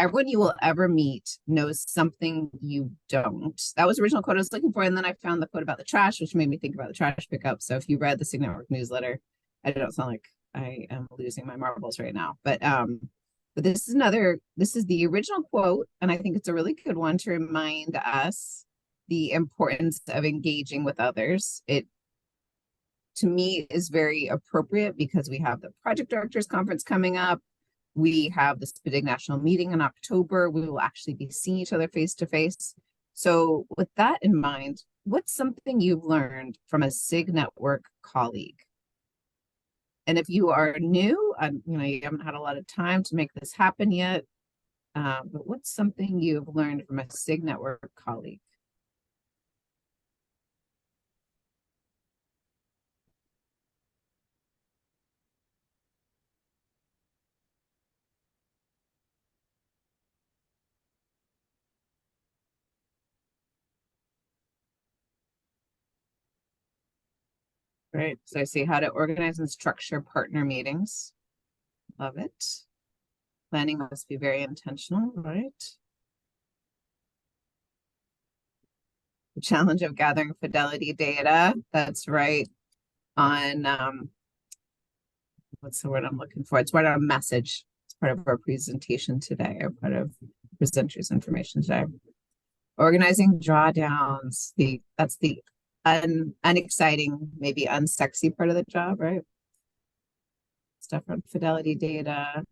everyone you will ever meet knows something you don't. That was the original quote I was looking for. And then I found the quote about the trash, which made me think about the trash pickup. So if you read the SIG Network newsletter, I don't sound like I am losing my marbles right now. But this is the original quote, and I think it's a really good one to remind us the importance of engaging with others. It, to me, is very appropriate because we have the Project Directors Conference coming up. We have the SPDIG National Meeting in October. We will actually be seeing each other face to face. So with that in mind, what's something you've learned from a SIG Network colleague? And if you are new, you haven't had a lot of time to make this happen yet, but what's something you've learned from a SIG Network colleague? Right. So I see how to organize and structure partner meetings. Love it. Planning must be very intentional, right? The challenge of gathering fidelity data. That's right. On what's the word I'm looking for? It's right on a message. It's part of our presentation today, or part of presenters' information today. Organizing drawdowns. That's the unexciting, maybe unsexy part of the job, right? Stuff on fidelity data,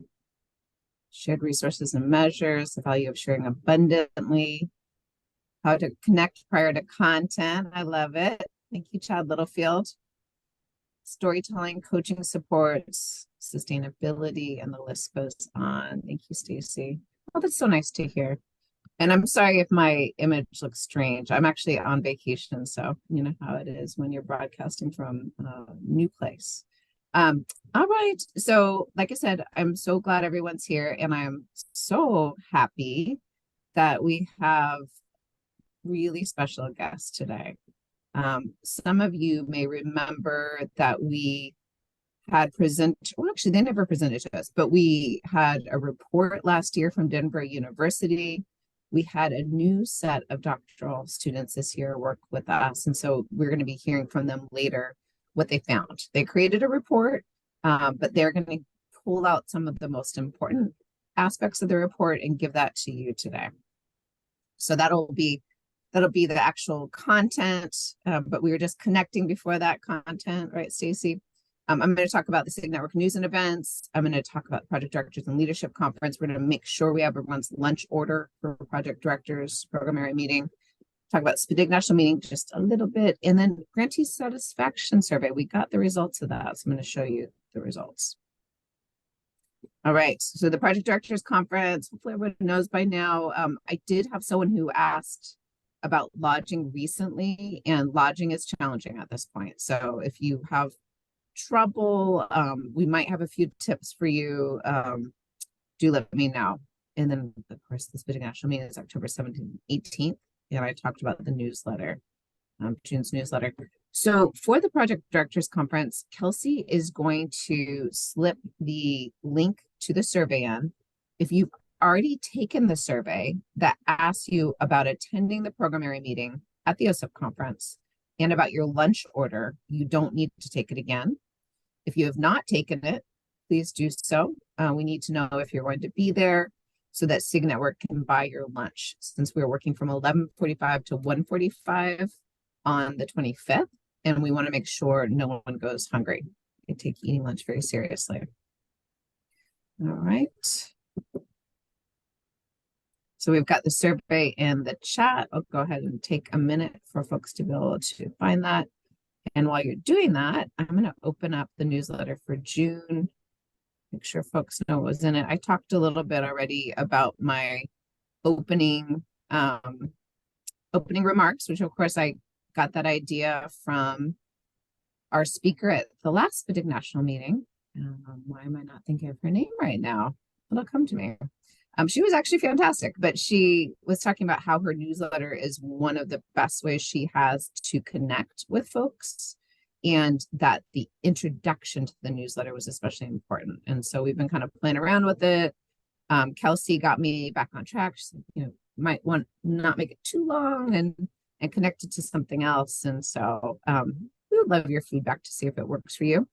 shared resources and measures, the value of sharing abundantly, how to connect prior to content. I love it. Thank you, Chad Littlefield. Storytelling, coaching supports, sustainability, and the list goes on. Thank you, Stacy. Oh, that's so nice to hear. And I'm sorry if my image looks strange. I'm actually on vacation, so you know how it is when you're broadcasting from a new place. All right. So, like I said, I'm so glad everyone's here, and I'm so happy that we have really special guests today. Some of you may remember that we had well, actually, they never presented to us, but we had a report last year from Denver University. We had a new set of doctoral students this year work with us. And so we're going to be hearing from them later what they found. They created a report, but they're going to pull out some of the most important aspects of the report and give that to you today. So that'll be the actual content, but we were just connecting before that content, right, Stacy? I'm going to talk about the SIG Network news and events. I'm going to talk about the Project Directors and Leadership Conference. We're going to make sure we have everyone's lunch order for Project Directors program area meeting. Talk about SPDIG National Meeting just a little bit, and then grantee satisfaction survey. We got the results of that, so I'm going to show you the results. All right, so the Project Directors Conference, hopefully everyone knows by now. I did have someone who asked about lodging recently, and lodging is challenging at this point. So if you have trouble, we might have a few tips for you. Do let me know. And then, of course, the SPDIG National Meeting is October 17th, 18th, and I talked about the newsletter, June's newsletter. So for the Project Directors Conference, Kelsey is going to slip the link to the survey in. If you've already taken the survey that asks you about attending the program area meeting at the OSIP conference and about your lunch order, you don't need to take it again. If you have not taken it, please do so. We need to know if you're going to be there so that SIG Network can buy your lunch, since we're working from 11:45 to 1:45 on the 25th, and we want to make sure no one goes hungry. I take eating lunch very seriously. All right. So we've got the survey in the chat. I'll go ahead and take a minute for folks to be able to find that. And while you're doing that, I'm going to open up the newsletter for June. Make sure folks know what was in it. I talked a little bit already about my opening remarks, which of course I got that idea from our speaker at the last SPDIG National Meeting. Why am I not thinking of her name right now? It'll come to me. She was actually fantastic, but she was talking about how her newsletter is one of the best ways she has to connect with folks, and that the introduction to the newsletter was especially important. And so we've been kind of playing around with it. Kelsey got me back on track. She said, might want not make it too long and connect it to something else. And so we would love your feedback to see if it works for you.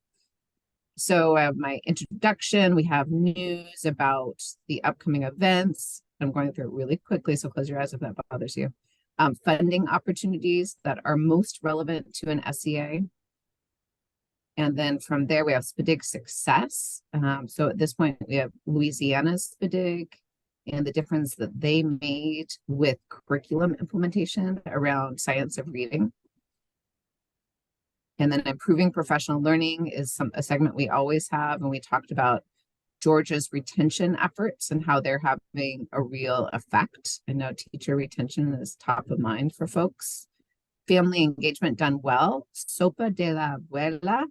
So my introduction, we have news about the upcoming events. I'm going through it really quickly, so close your eyes if that bothers you. Funding opportunities that are most relevant to an SEA. And then from there, we have SPDIG success. So at this point, we have Louisiana's SPDIG and the difference that they made with curriculum implementation around science of reading. And then improving professional learning is a segment we always have. And we talked about Georgia's retention efforts and how they're having a real effect. I know teacher retention is top of mind for folks. Family engagement done well. Sopa de la Abuela,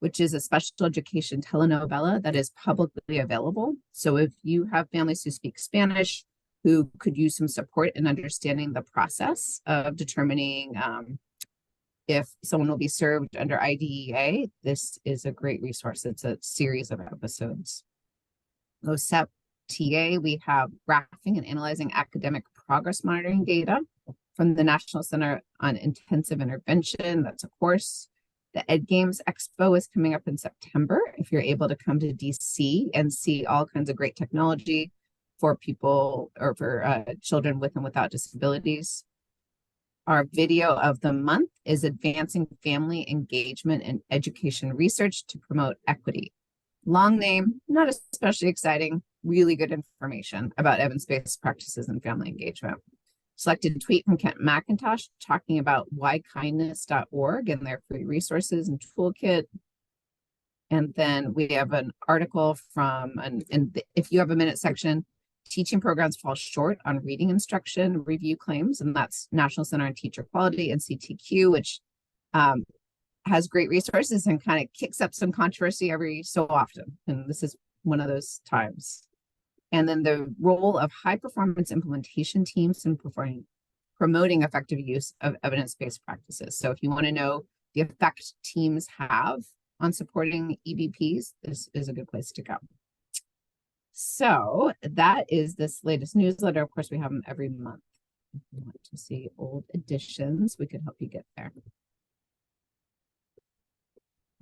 which is a special education telenovela that is publicly available. So if you have families who speak Spanish, who could use some support in understanding the process of determining if someone will be served under IDEA, this is a great resource. It's a series of episodes. OSEP TA, we have graphing and analyzing academic progress monitoring data from the National Center on Intensive Intervention. That's a course. The Ed Games Expo is coming up in September. If you're able to come to DC and see all kinds of great technology for people or for children with and without disabilities. Our video of the month is Advancing Family Engagement and Education Research to Promote Equity. Long name, not especially exciting, really good information about evidence-based practices and family engagement. Selected tweet from Kent McIntosh talking about whykindness.org and their free resources and toolkit. And then we have an article from, if you have a minute section, teaching programs fall short on reading instruction review claims, and that's National Center on Teacher Quality and CTQ, which has great resources and kind of kicks up some controversy every so often. And this is one of those times. And then the role of high performance implementation teams in promoting effective use of evidence-based practices. So if you want to know the effect teams have on supporting EBPs, this is a good place to go. So that is this latest newsletter. Of course, we have them every month. If you want to see old editions, we could help you get there.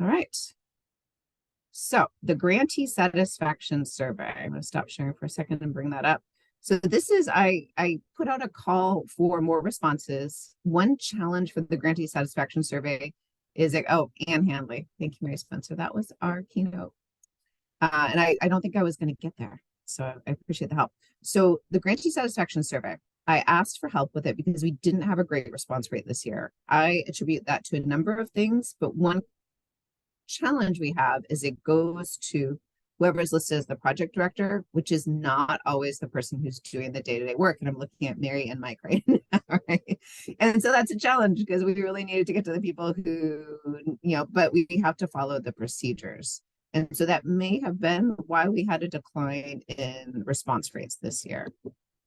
All right. So the grantee satisfaction survey, I'm going to stop sharing for a second and bring that up. So this is, I put out a call for more responses. One challenge for the grantee satisfaction survey is like, oh, Ann Handley. Thank you, Mary Spencer. That was our keynote. And I don't think I was going to get there. So I appreciate the help. So the grantee satisfaction survey, I asked for help with it because we didn't have a great response rate this year. I attribute that to a number of things, but one challenge we have is it goes to whoever's listed as the project director, which is not always the person who's doing the day-to-day work. And I'm looking at Mary and Mike right now, right? And so that's a challenge because we really needed to get to the people who, but we have to follow the procedures. And so that may have been why we had a decline in response rates this year.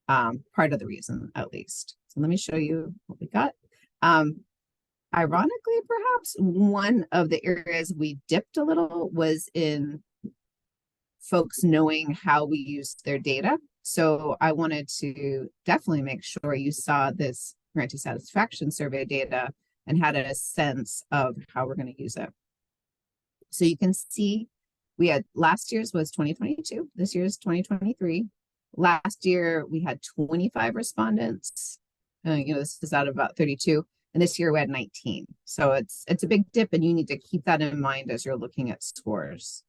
Part of the reason, at least. So let me show you what we got. Ironically, perhaps, one of the areas we dipped a little was in folks knowing how we use their data. So I wanted to definitely make sure you saw this grantee satisfaction survey data and had a sense of how we're going to use it. So you can see we had last year's was 2022, this year's 2023. Last year we had 25 respondents. This is out of about 32. And this year we had 19. So it's a big dip, and you need to keep that in mind as you're looking at scores.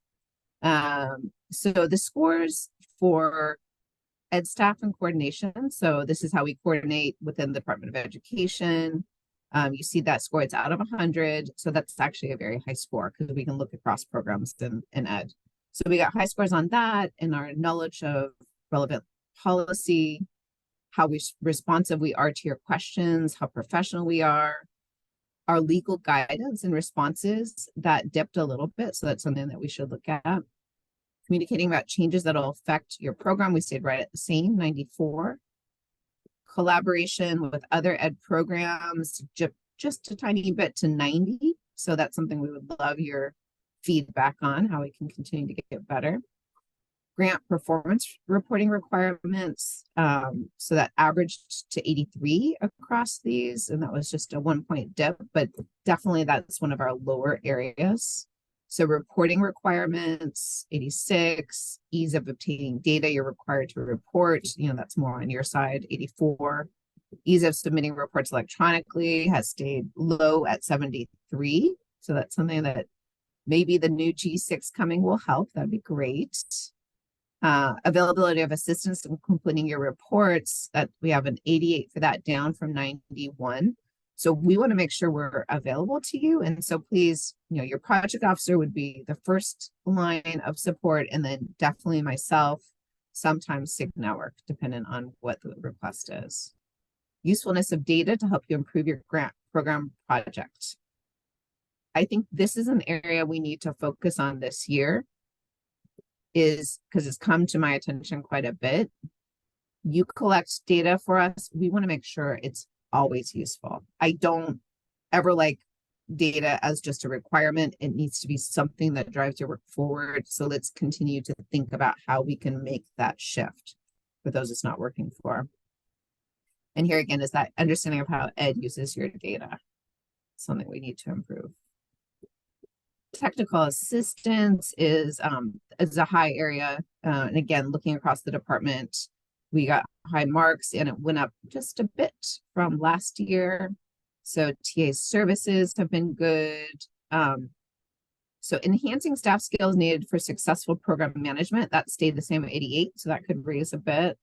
So the scores for ed staff and coordination. So this is how we coordinate within the Department of Education. You see that score, it's out of 100. So that's actually a very high score because we can look across programs in ed. So we got high scores on that and our knowledge of relevant policy, how responsive we are to your questions, how professional we are, our legal guidance and responses that dipped a little bit. So that's something that we should look at. Communicating about changes that will affect your program. We stayed right at the same, 94. Collaboration with other ed programs, just a tiny bit to 90. So that's something we would love your feedback on, how we can continue to get better. grant performance reporting requirements. So that averaged to 83 across these, and that was just a 1-point dip, but definitely that's one of our lower areas. So reporting requirements, 86, ease of obtaining data you're required to report, that's more on your side, 84. Ease of submitting reports electronically has stayed low at 73. So that's something that maybe the new G6 coming will help. That'd be great. Availability of assistance in completing your reports, that we have an 88 for that, down from 91. So we want to make sure we're available to you. And so please, your project officer would be the first line of support, and then definitely myself, sometimes SIG Network, depending on what the request is. Usefulness of data to help you improve your grant program project. I think this is an area we need to focus on this year, is because it's come to my attention quite a bit. You collect data for us. We want to make sure it's always useful. I don't ever like data as just a requirement. It needs to be something that drives your work forward. So let's continue to think about how we can make that shift for those it's not working for. And here again is that understanding of how Ed uses your data, something we need to improve. Technical assistance is a high area. And again, looking across the department, we got high marks, and it went up just a bit from last year. So TA services have been good. So enhancing staff skills needed for successful program management, that stayed the same at 88. So that could raise a bit.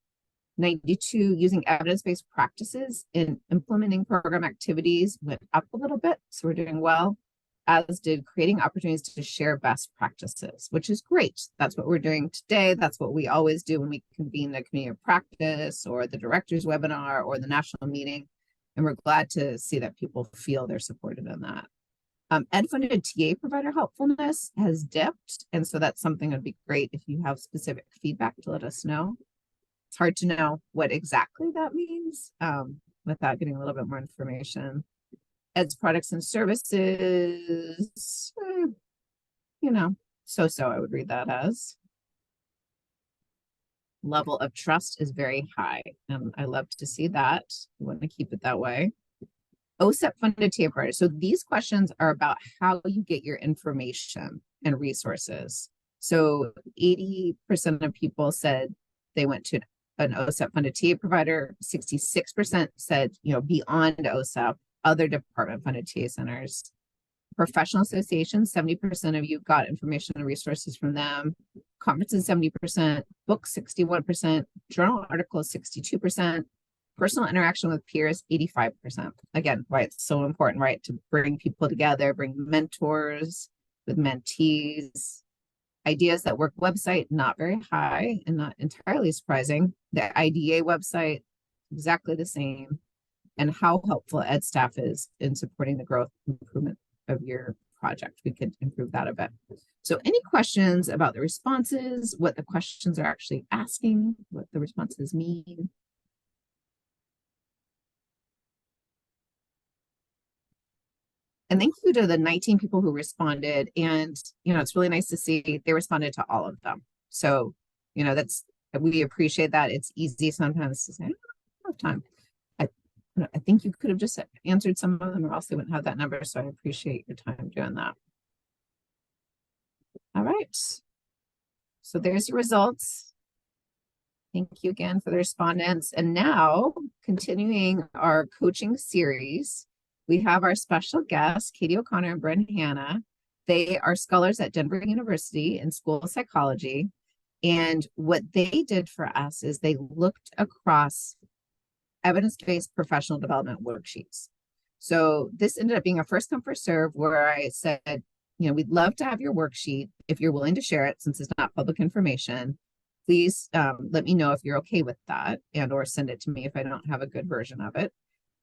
92, using evidence-based practices in implementing program activities, went up a little bit. So we're doing well. As did creating opportunities to share best practices, which is great. That's what we're doing today. That's what we always do when we convene the community of practice or the director's webinar or the national meeting. And we're glad to see that people feel they're supported in that. Ed-funded TA provider helpfulness has dipped. And so that's something that would be great if you have specific feedback to let us know. It's hard to know what exactly that means without getting a little bit more information. Ed's products and services, so I would read that as. Level of trust is very high, and I love to see that. We want to keep it that way. OSEP funded TA provider. So these questions are about how you get your information and resources. So 80% of people said they went to an OSEP funded TA provider. 66% said, beyond OSEP, other department funded TA centers. Professional associations, 70% of you got information and resources from them. Conferences, 70%, books, 61%, journal articles, 62%, personal interaction with peers, 85%. Again, why it's so important, right? To bring people together, bring mentors with mentees. Ideas that work website, not very high and not entirely surprising. The IDA website, exactly the same. And how helpful Ed staff is in supporting the growth improvement of your project. We could improve that a bit. So any questions about the responses, what the questions are actually asking, what the responses mean? And thank you to the 19 people who responded. And, it's really nice to see they responded to all of them. So, we appreciate that. It's easy sometimes to say, I don't have time. I think you could have just answered some of them, or else they wouldn't have that number. So I appreciate your time doing that. All right. So there's your results. Thank you again for the respondents. And now, continuing our coaching series, we have our special guests, Katie O'Connor and Bryn Hanna. They are scholars at Denver University in School of Psychology. And what they did for us is they looked across evidence-based professional development worksheets. So this ended up being a first come, first serve, where I said, we'd love to have your worksheet if you're willing to share it, since it's not public information. Please let me know if you're okay with that, and or send it to me if I don't have a good version of it.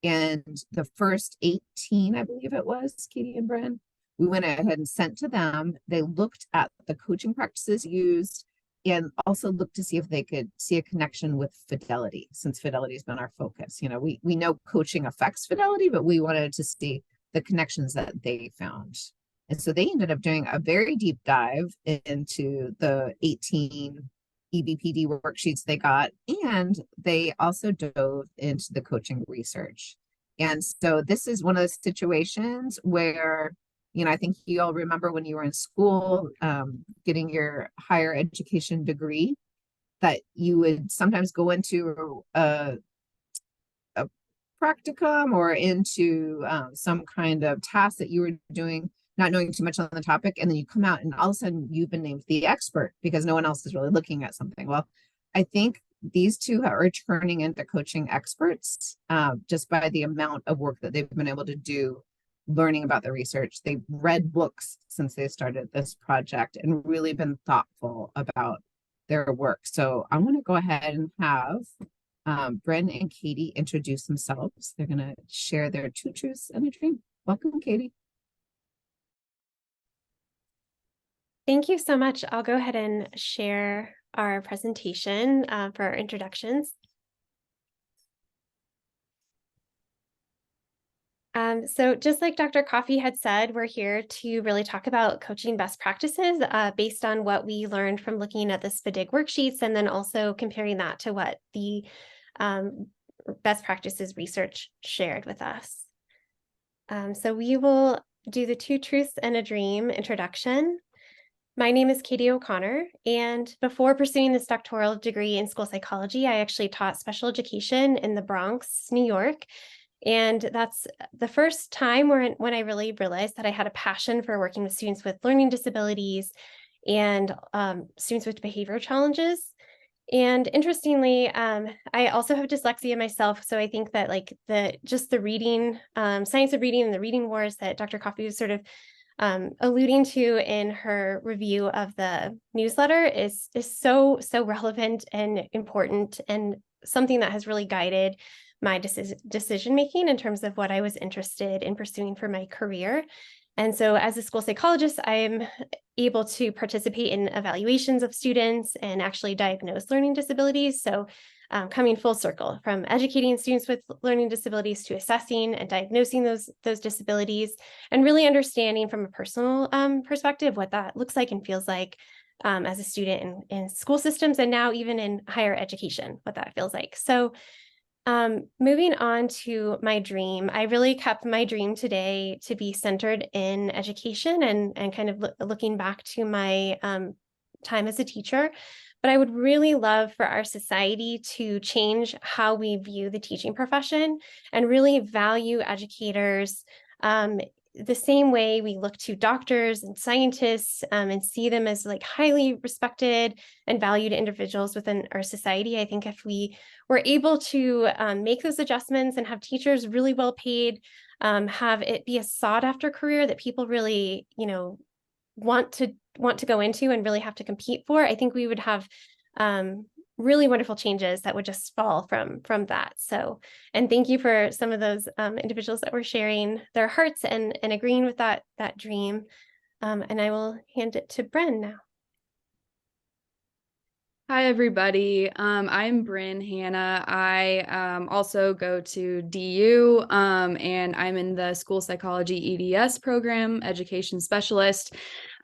And the first 18, I believe it was, Katie and Bryn, we went ahead and sent to them. They looked at the coaching practices used, and also look to see if they could see a connection with fidelity, since fidelity has been our focus. We know coaching affects fidelity, but we wanted to see the connections that they found. And so they ended up doing a very deep dive into the 18 EBPD worksheets they got, and they also dove into the coaching research. And so this is one of those situations where, I think you all remember when you were in school, getting your higher education degree, that you would sometimes go into a practicum or into some kind of task that you were doing, not knowing too much on the topic, and then you come out and all of a sudden you've been named the expert because no one else is really looking at something. Well, I think these two are turning into coaching experts just by the amount of work that they've been able to do learning about the research. They've read books since they started this project and really been thoughtful about their work. So I want to go ahead and have Bren and Katie introduce themselves. They're going to share their 2 truths and a dream. Welcome, Katie. Thank you so much. I'll go ahead and share our presentation for our introductions. So just like Dr. Coffey had said, we're here to really talk about coaching best practices based on what we learned from looking at the SPDIG worksheets, and then also comparing that to what the best practices research shared with us. So we will do the 2 truths and a dream introduction. My name is Katie O'Connor, and before pursuing this doctoral degree in school psychology, I actually taught special education in the Bronx, New York. And that's the first time when I really realized that I had a passion for working with students with learning disabilities and students with behavior challenges. And interestingly, I also have dyslexia myself. So I think that like the reading, science of reading and the reading wars that Dr. Coffey was sort of alluding to in her review of the newsletter is so relevant and important, and something that has really guided my decision making in terms of what I was interested in pursuing for my career. And so as a school psychologist, I'm able to participate in evaluations of students and actually diagnose learning disabilities. So coming full circle from educating students with learning disabilities to assessing and diagnosing those disabilities, and really understanding from a personal perspective what that looks like and feels like as a student in school systems, and now even in higher education, what that feels like. So moving on to my dream, I really kept my dream today to be centered in education and kind of looking back to my time as a teacher. But I would really love for our society to change how we view the teaching profession and really value educators the same way we look to doctors and scientists and see them as like highly respected and valued individuals within our society. I think if we were able to make those adjustments and have teachers really well paid, have it be a sought after career that people really, want to go into and really have to compete for, I think we would have really wonderful changes that would just fall from that. So, and thank you for some of those individuals that were sharing their hearts and agreeing with that dream. And I will hand it to Bren now. Hi, everybody. I'm Bryn Hannah. I also go to DU, and I'm in the school psychology EDS program, education specialist.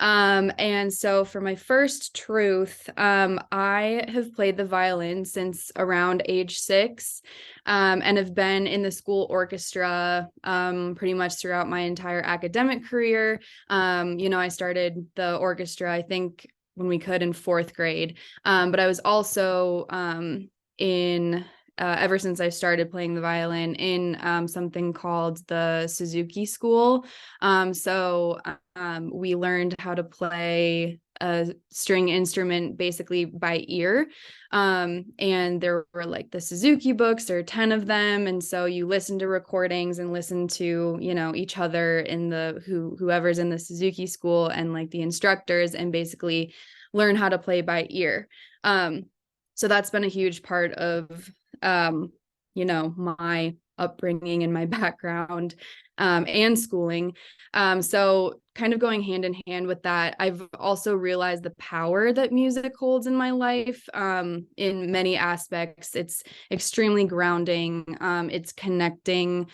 And so for my first truth, I have played the violin since around age 6, and have been in the school orchestra pretty much throughout my entire academic career. I started the orchestra, I think, when we could in 4th grade. But I was also ever since I started playing the violin in something called the Suzuki School. So we learned how to play a string instrument basically by ear. And there were like the Suzuki books, there are 10 of them. And so you listen to recordings and listen to, each other in whoever's in the Suzuki school and like the instructors, and basically learn how to play by ear. So that's been a huge part of, my upbringing and my background and schooling. So kind of going hand in hand with that, I've also realized the power that music holds in my life in many aspects. It's extremely grounding. It's connecting.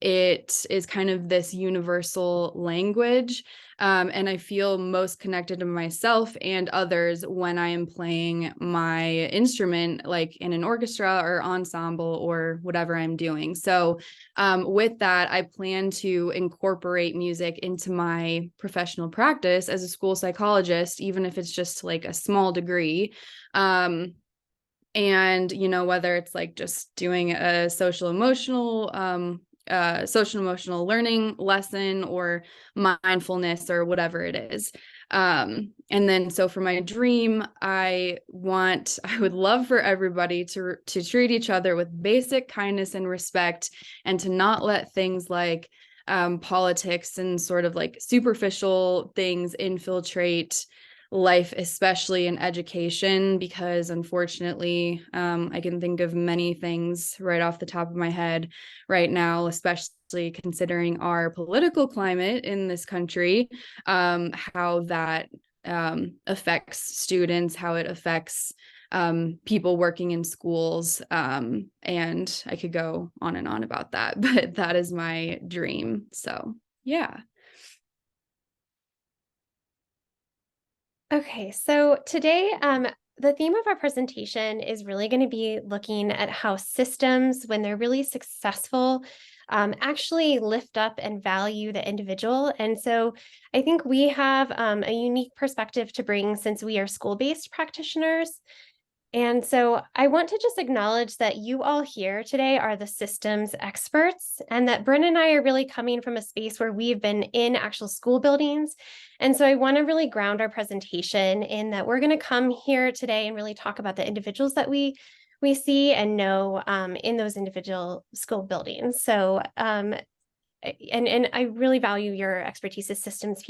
it is kind of this universal language. And I feel most connected to myself and others when I am playing my instrument, like in an orchestra or ensemble or whatever I'm doing. So with that, I plan to incorporate music into my professional practice as a school psychologist, even if it's just like a small degree. And, you know, whether it's like just doing a social emotional learning lesson or mindfulness or whatever it is. And then so for my dream, I would love for everybody to treat each other with basic kindness and respect, and to not let things like politics and sort of like superficial things infiltrate life, especially in education, because unfortunately, I can think of many things right off the top of my head right now, especially considering our political climate in this country, how that affects students, how it affects people working in schools. And I could go on and on about that, but that is my dream. So, yeah. Okay, so today, the theme of our presentation is really going to be looking at how systems, when they're really successful, actually lift up and value the individual. And so I think we have a unique perspective to bring since we are school-based practitioners. And so I want to just acknowledge that you all here today are the systems experts, and that Bryn and I are really coming from a space where we've been in actual school buildings. And so I want to really ground our presentation in that we're going to come here today and really talk about the individuals that we see and know in those individual school buildings. So and I really value your expertise as systems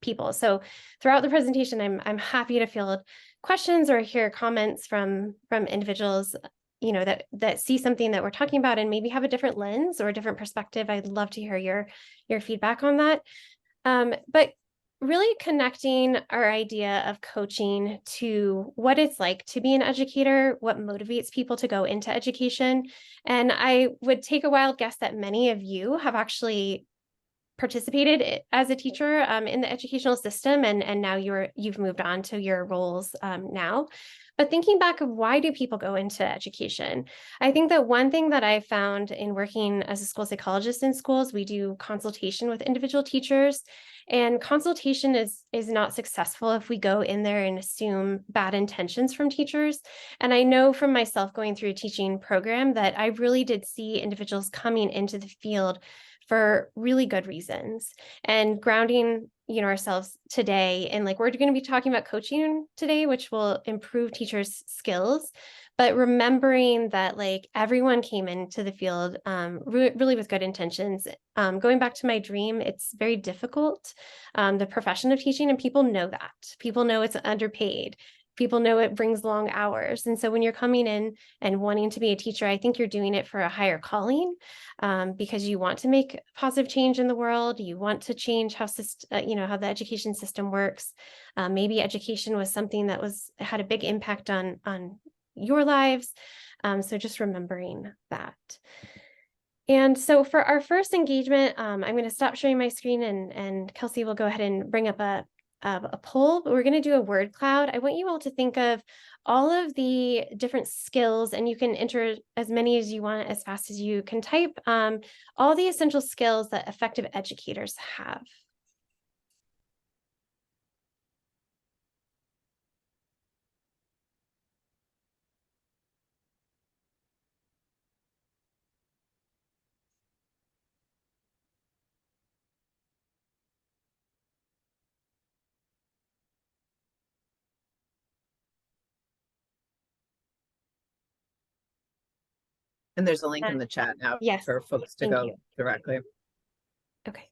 people. So throughout the presentation, I'm happy to field questions or hear comments from individuals, you know, that see something that we're talking about and maybe have a different lens or a different perspective. I'd love to hear your feedback on that. But really connecting our idea of coaching to what it's like to be an educator, what motivates people to go into education. And I would take a wild guess that many of you have actually participated as a teacher in the educational system, and now you've moved on to your roles now. But thinking back of why do people go into education? I think that one thing that I found in working as a school psychologist in schools, we do consultation with individual teachers, and consultation is not successful if we go in there and assume bad intentions from teachers. And I know from myself going through a teaching program that I really did see individuals coming into the field for really good reasons, and grounding, you know, ourselves today. And like, we're going to be talking about coaching today, which will improve teachers' skills, but remembering that like everyone came into the field really with good intentions. Going back to my dream, it's very difficult, the profession of teaching, and people know that. People know it's underpaid. People know it brings long hours. And so when you're coming in and wanting to be a teacher, I think you're doing it for a higher calling, because you want to make positive change in the world. You want to change how you know, how the education system works. Maybe education was something that had a big impact on your lives. So just remembering that. And so for our first engagement, I'm going to stop sharing my screen, and Kelsey will go ahead and bring up a poll, but we're going to do a word cloud. I want you all to think of all of the different skills, and you can enter as many as you want as fast as you can type, all the essential skills that effective educators have. And there's a link in the chat now Yes, for folks to thank go you. directly. Okay.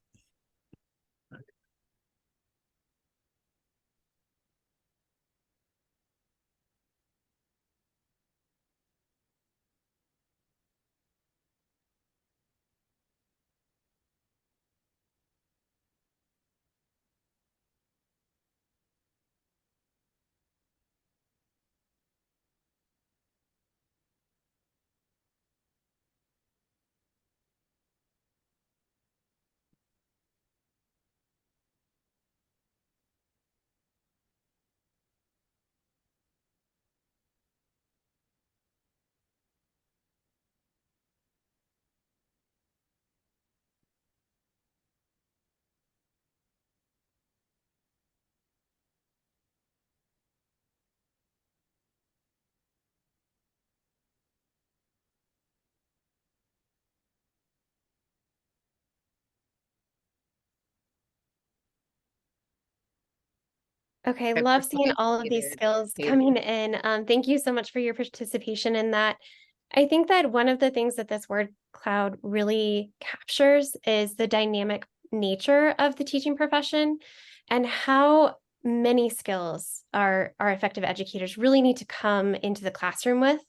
Okay, I've love seeing all of these participated skills in. coming in. Thank you so much for your participation in that. I think that one of the things that this word cloud really captures is the dynamic nature of the teaching profession and how many skills our effective educators really need to come into the classroom with.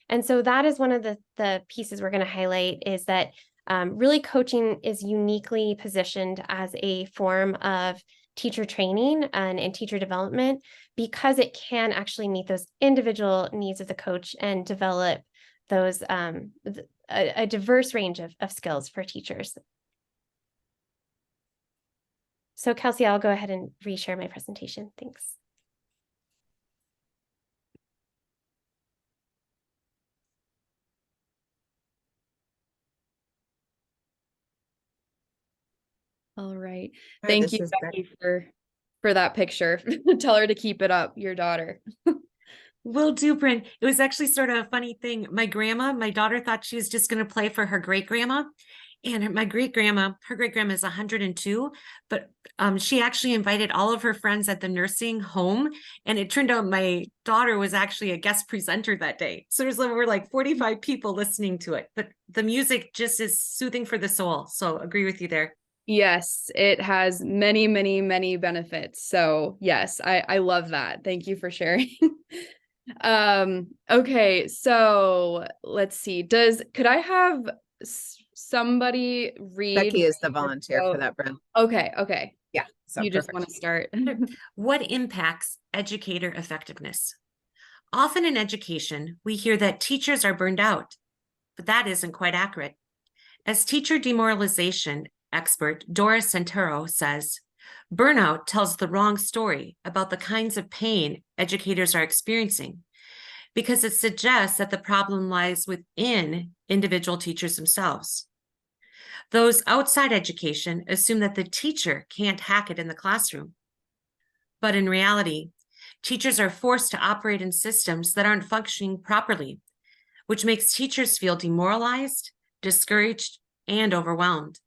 And so that is one of the pieces we're going to highlight is that really coaching is uniquely positioned as a form of teacher training and teacher development because it can actually meet those individual needs of the coach and develop those a diverse range of skills for teachers. So Kelsey, I'll go ahead and reshare my presentation. Thanks. All right. Oh, Thank this you, is Becky, for that picture. Tell her to keep it up, your daughter. Will do, Bryn. It was actually sort of a funny thing. My daughter thought she was just going to play for her great grandma. And my great grandma, her great grandma is 102, but she actually invited all of her friends at the nursing home. And it turned out my daughter was actually a guest presenter that day. So there's over like 45 people listening to it. But the music just is soothing for the soul. So agree with you there. Yes, it has many, many, many benefits. So yes, I love that. Thank you for sharing. Okay, so let's see. Could I have somebody read? Becky is the volunteer for Oh, that, Bryn. Okay. Yeah. So You just perfect. want to start. What impacts educator effectiveness? Often in education, we hear that teachers are burned out, but that isn't quite accurate. As teacher demoralization expert Doris Santoro says, burnout tells the wrong story about the kinds of pain educators are experiencing because it suggests that the problem lies within individual teachers themselves. Those outside education assume that the teacher can't hack it in the classroom. But in reality, teachers are forced to operate in systems that aren't functioning properly, which makes teachers feel demoralized, discouraged, and overwhelmed.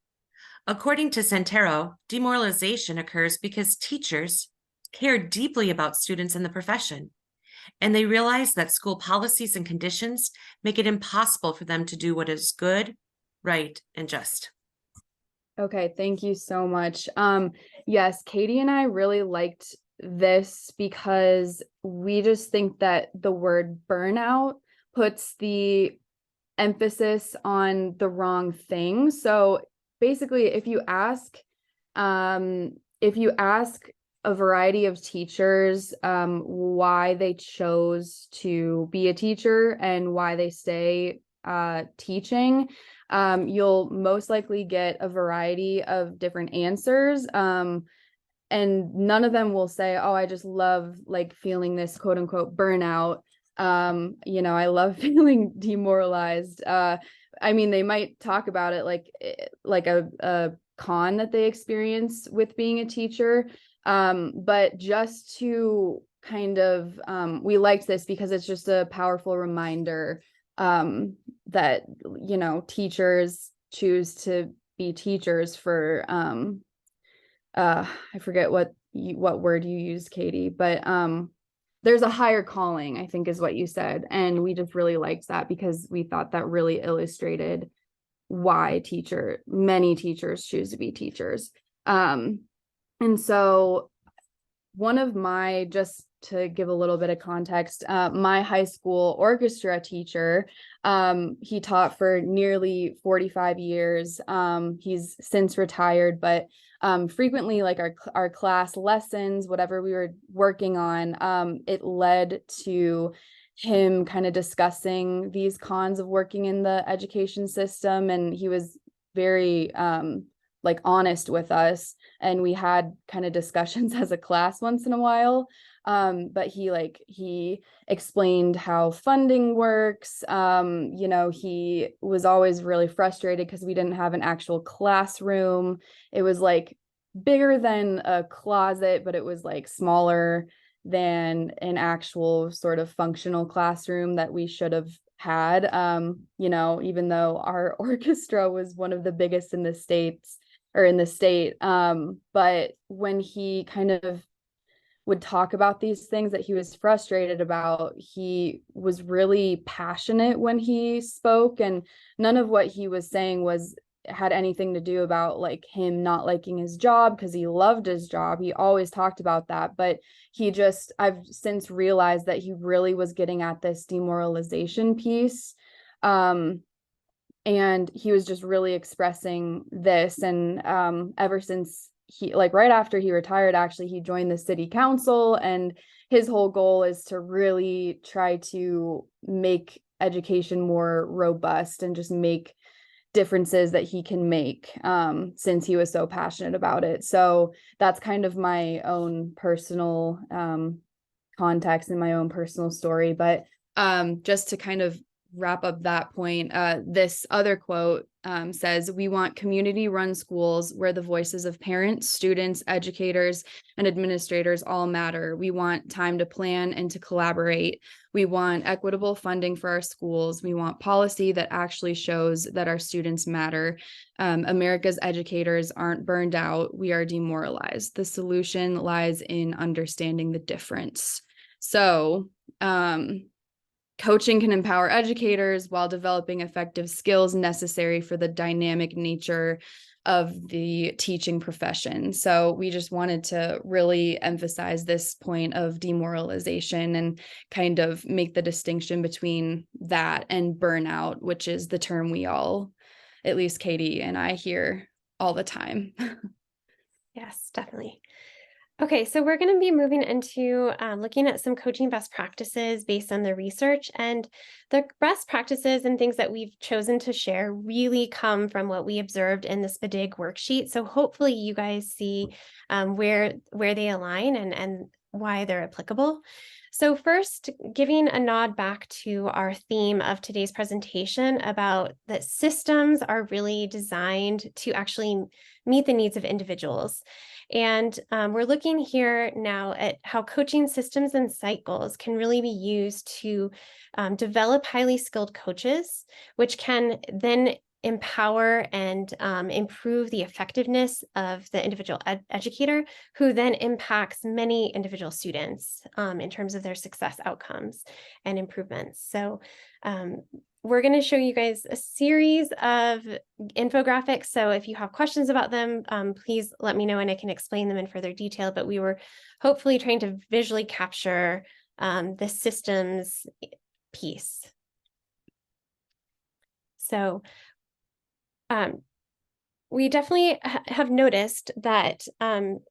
According to Santoro, demoralization occurs because teachers care deeply about students in the profession, and they realize that school policies and conditions make it impossible for them to do what is good, right, and just. Okay, thank you so much. Yes, Katie and I really liked this because we just think that the word burnout puts the emphasis on the wrong thing. So basically, if you ask a variety of teachers why they chose to be a teacher and why they stay teaching, you'll most likely get a variety of different answers. And none of them will say, oh, I just love like feeling this quote unquote burnout. I love feeling demoralized. I mean, they might talk about it like a con that they experience with being a teacher. But just to kind of, we liked this because it's just a powerful reminder that, teachers choose to be teachers for, I forget what word you used, Katie, but there's a higher calling, I think is what you said. And we just really liked that because we thought that really illustrated why many teachers choose to be teachers. And so just to give a little bit of context, my high school orchestra teacher, he taught for nearly 45 years. He's since retired, but frequently like our class lessons, whatever we were working on, it led to him kind of discussing these cons of working in the education system. And he was very like honest with us, and we had kind of discussions as a class once in a while. But he explained how funding works. He was always really frustrated because we didn't have an actual classroom. It was like bigger than a closet, but it was like smaller than an actual sort of functional classroom that we should have had. Even though our orchestra was one of the biggest in the state. But when he kind of would talk about these things that he was frustrated about, he was really passionate when he spoke, and none of what he was saying had anything to do about like him not liking his job, because he loved his job. He always talked about that, but I've since realized that he really was getting at this demoralization piece. And he was just really expressing this. And ever since right after he retired, actually, he joined the city council, and his whole goal is to really try to make education more robust and just make differences that he can make, since he was so passionate about it. So that's kind of my own personal context and my own personal story. But just to kind of wrap up that point, this other quote says, "We want community-run schools where the voices of parents, students, educators, and administrators all matter. We want time to plan and to collaborate. We want equitable funding for our schools. We want policy that actually shows that our students matter. America's educators aren't burned out. We are demoralized. The solution lies in understanding the difference." So, coaching can empower educators while developing effective skills necessary for the dynamic nature of the teaching profession. So we just wanted to really emphasize this point of demoralization and kind of make the distinction between that and burnout, which is the term we all, at least Katie and I, hear all the time. Yes, definitely. Okay, so we're going to be moving into looking at some coaching best practices based on the research, and the best practices and things that we've chosen to share really come from what we observed in the SPDIG worksheet. So hopefully you guys see where they align and why they're applicable. So first, giving a nod back to our theme of today's presentation about that systems are really designed to actually meet the needs of individuals. And we're looking here now at how coaching systems and cycles can really be used to develop highly skilled coaches, which can then empower and improve the effectiveness of the individual educator, who then impacts many individual students in terms of their success outcomes and improvements. So we're going to show you guys a series of infographics. So if you have questions about them, please let me know and I can explain them in further detail. But we were hopefully trying to visually capture the systems piece. So we definitely have noticed that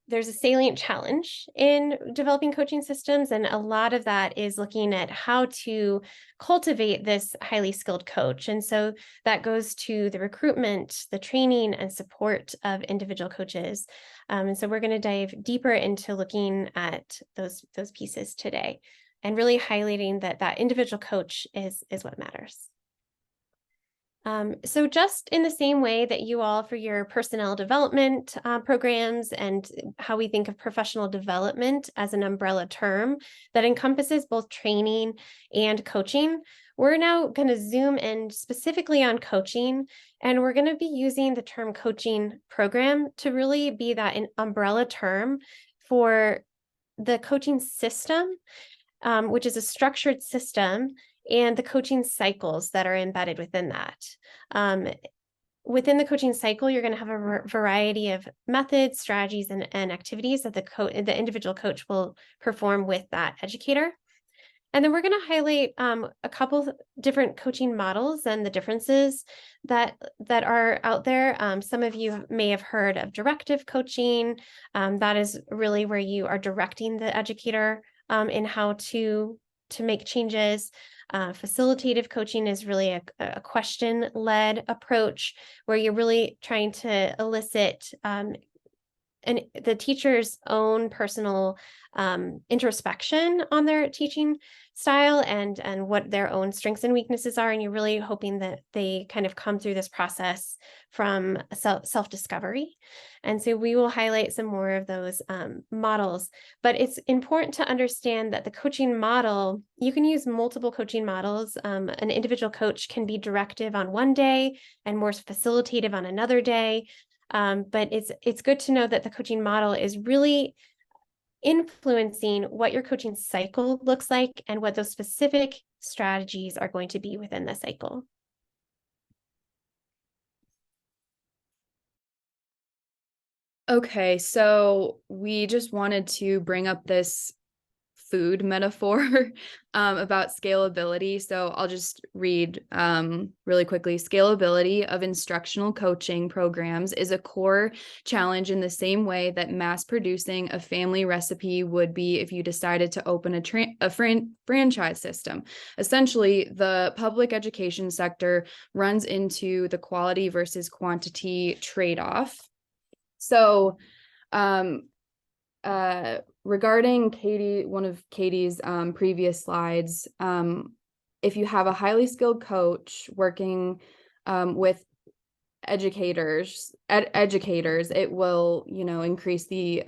there's a salient challenge in developing coaching systems, and a lot of that is looking at how to cultivate this highly skilled coach. And so that goes to the recruitment, the training, and support of individual coaches. And so we're going to dive deeper into looking at those pieces today, and really highlighting that individual coach is what matters. So just in the same way that you all, for your personnel development programs, and how we think of professional development as an umbrella term that encompasses both training and coaching, we're now going to zoom in specifically on coaching, and we're going to be using the term coaching program to really be that an umbrella term for the coaching system, which is a structured system, and the coaching cycles that are embedded within that. Within the coaching cycle, you're going to have a variety of methods, strategies, and activities that the individual coach will perform with that educator. And then we're going to highlight a couple different coaching models and the differences that are out there. Some of you may have heard of directive coaching. That is really where you are directing the educator in how to make changes. Facilitative coaching is really a question-led approach where you're really trying to elicit and the teacher's own personal introspection on their teaching style and what their own strengths and weaknesses are. And you're really hoping that they kind of come through this process from self-discovery. And so we will highlight some more of those models, but it's important to understand that the coaching model, you can use multiple coaching models. An individual coach can be directive on one day and more facilitative on another day. But it's good to know that the coaching model is really influencing what your coaching cycle looks like and what those specific strategies are going to be within the cycle. Okay, so we just wanted to bring up this food metaphor about scalability. So I'll just read really quickly. Scalability of instructional coaching programs is a core challenge in the same way that mass producing a family recipe would be if you decided to open a franchise system. Essentially, the public education sector runs into the quality versus quantity trade-off. So, regarding Katie, one of Katie's previous slides, if you have a highly skilled coach working with educators, it will, increase the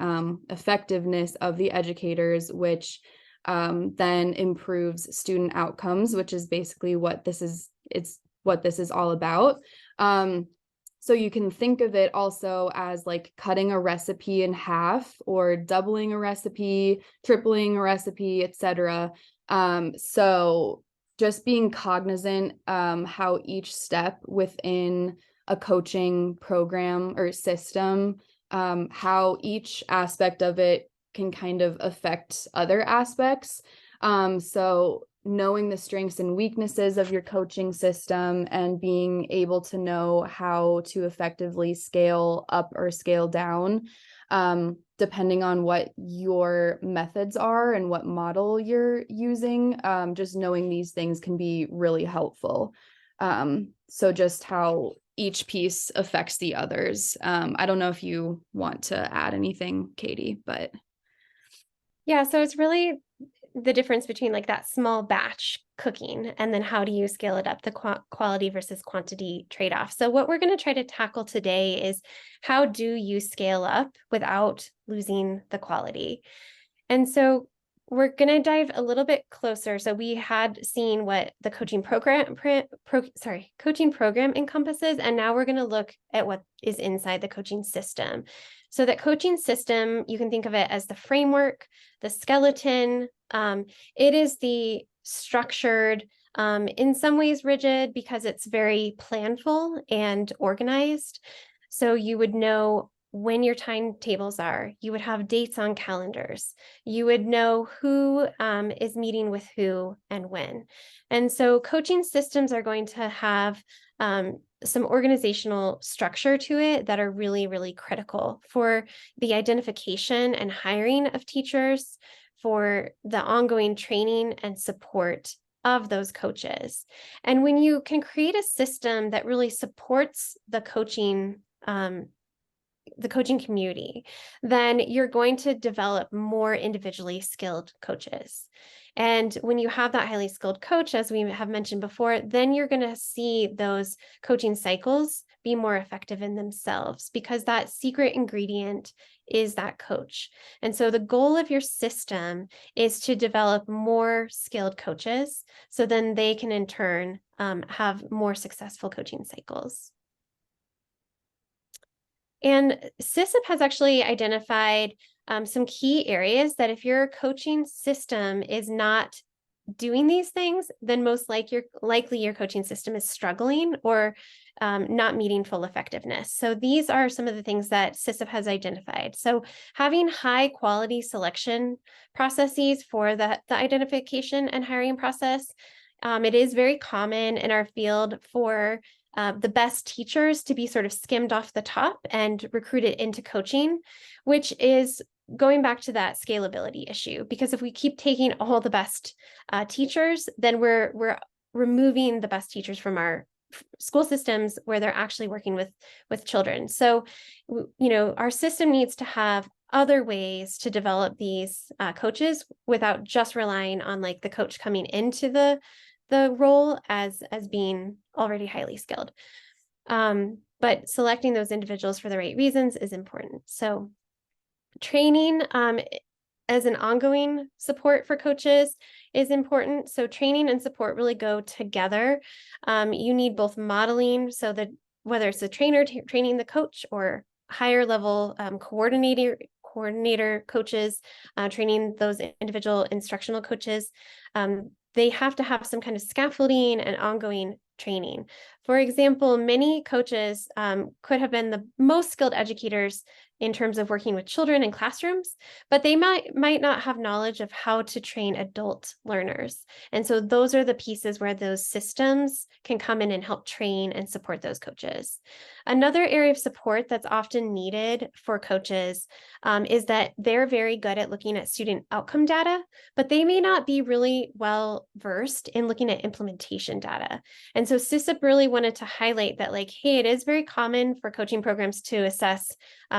effectiveness of the educators, which then improves student outcomes, which is basically what this is. It's what this is all about. So you can think of it also as like cutting a recipe in half or doubling a recipe, tripling a recipe, etc. So just being cognizant how each step within a coaching program or system, how each aspect of it can kind of affect other aspects. So knowing the strengths and weaknesses of your coaching system and being able to know how to effectively scale up or scale down, depending on what your methods are and what model you're using, just knowing these things can be really helpful. So just how each piece affects the others. I don't know if you want to add anything, Katie, but. Yeah, so it's really the difference between like that small batch cooking and then how do you scale it up, the quality versus quantity trade-off. So what we're going to try to tackle today is how do you scale up without losing the quality? And so we're going to dive a little bit closer. So we had seen what the coaching program encompasses, and now we're going to look at what is inside the coaching system. So that coaching system, you can think of it as the framework, the skeleton. It is the structured, in some ways rigid because it's very planful and organized. So you would know when your timetables are, you would have dates on calendars, you would know who is meeting with who and when. And so coaching systems are going to have some organizational structure to it that are really, really critical for the identification and hiring of teachers, for the ongoing training and support of those coaches. And when you can create a system that really supports the coaching community, then you're going to develop more individually skilled coaches. And when you have that highly skilled coach, as we have mentioned before, then you're going to see those coaching cycles be more effective in themselves because that secret ingredient is that coach. And so the goal of your system is to develop more skilled coaches so then they can in turn have more successful coaching cycles. And SYSIP has actually identified some key areas that if your coaching system is not doing these things, then most likely your coaching system is struggling or not meeting full effectiveness. So these are some of the things that SYSIP has identified. So having high quality selection processes for the identification and hiring process. It is very common in our field for the best teachers to be sort of skimmed off the top and recruited into coaching, which is going back to that scalability issue. Because if we keep taking all the best teachers, then we're removing the best teachers from our school systems where they're actually working with children. So, our system needs to have other ways to develop these coaches without just relying on like the coach coming into the role as being already highly skilled. But selecting those individuals for the right reasons is important. So training as an ongoing support for coaches is important. So training and support really go together. You need both modeling, so that whether it's the trainer training the coach or higher level coordinator coaches, training those individual instructional coaches, they have to have some kind of scaffolding and ongoing training. For example, many coaches could have been the most skilled educators in terms of working with children in classrooms, but they might not have knowledge of how to train adult learners. And so those are the pieces where those systems can come in and help train and support those coaches. Another area of support that's often needed for coaches is that they're very good at looking at student outcome data, but they may not be really well versed in looking at implementation data. And so SISUP really wanted to highlight that, like, hey, it is very common for coaching programs to assess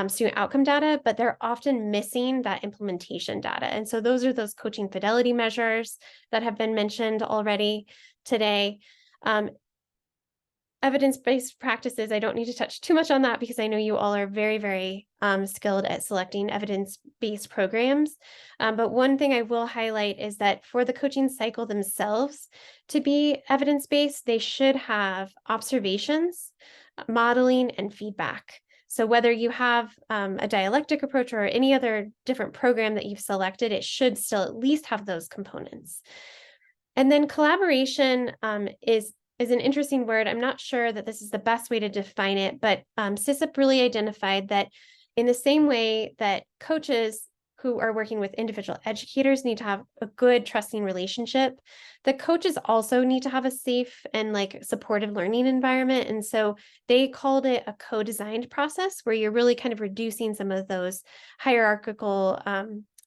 student outcome data, but they're often missing that implementation data. And so those are those coaching fidelity measures that have been mentioned already today. Evidence-based practices, I don't need to touch too much on that because I know you all are very, very skilled at selecting evidence-based programs. But one thing I will highlight is that for the coaching cycle themselves to be evidence-based, they should have observations, modeling, and feedback. So whether you have a dialectic approach or any other different program that you've selected, it should still at least have those components. And then collaboration is an interesting word. I'm not sure that this is the best way to define it, but SISUP really identified that in the same way that coaches who are working with individual educators need to have a good trusting relationship, the coaches also need to have a safe and like supportive learning environment. And so they called it a co-designed process where you're really kind of reducing some of those hierarchical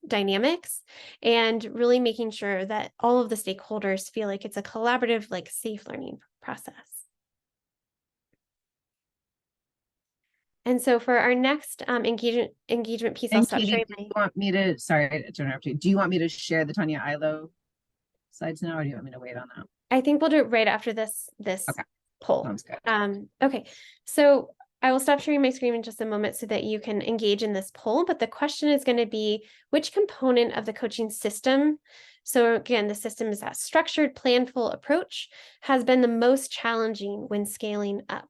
dynamics and really making sure that all of the stakeholders feel like it's a collaborative, like safe learning process. And so for our next engagement piece, I'll And stop Katie, sharing do my. you want me to, sorry to interrupt you. Do you want me to share the Tanya Ilo slides now, or do you want me to wait on that? I think we'll do it right after this Okay. poll. Sounds good. Okay, so I will stop sharing my screen in just a moment so that you can engage in this poll, but the question is going to be which component of the coaching system, so again, the system is that structured, planful approach, has been the most challenging when scaling up.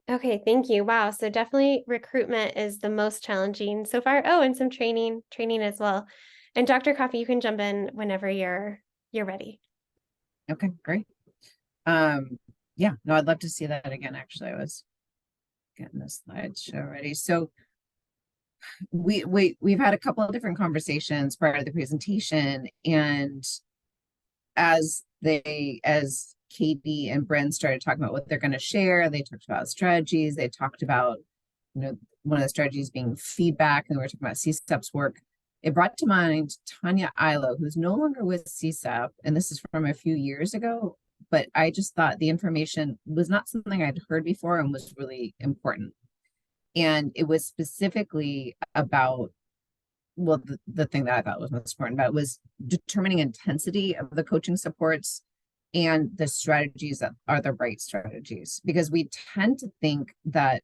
Okay, thank you. Wow. So definitely recruitment is the most challenging so far. Oh, and some training as well. And Dr. Coffee, you can jump in whenever you're ready. Okay, great. Yeah, no, I'd love to see that again. Actually, I was getting the slideshow ready. So we've had a couple of different conversations prior to the presentation, and as Katie and Bryn started talking about what they're going to share, they talked about strategies. They talked about, one of the strategies being feedback, and we were talking about CSUP's work. It brought to mind Tanya Ilo, who's no longer with CSUP, and this is from a few years ago, but I just thought the information was not something I'd heard before and was really important. And it was specifically about, well, the thing that I thought was most important about was determining intensity of the coaching supports and the strategies that are the right strategies, because we tend to think that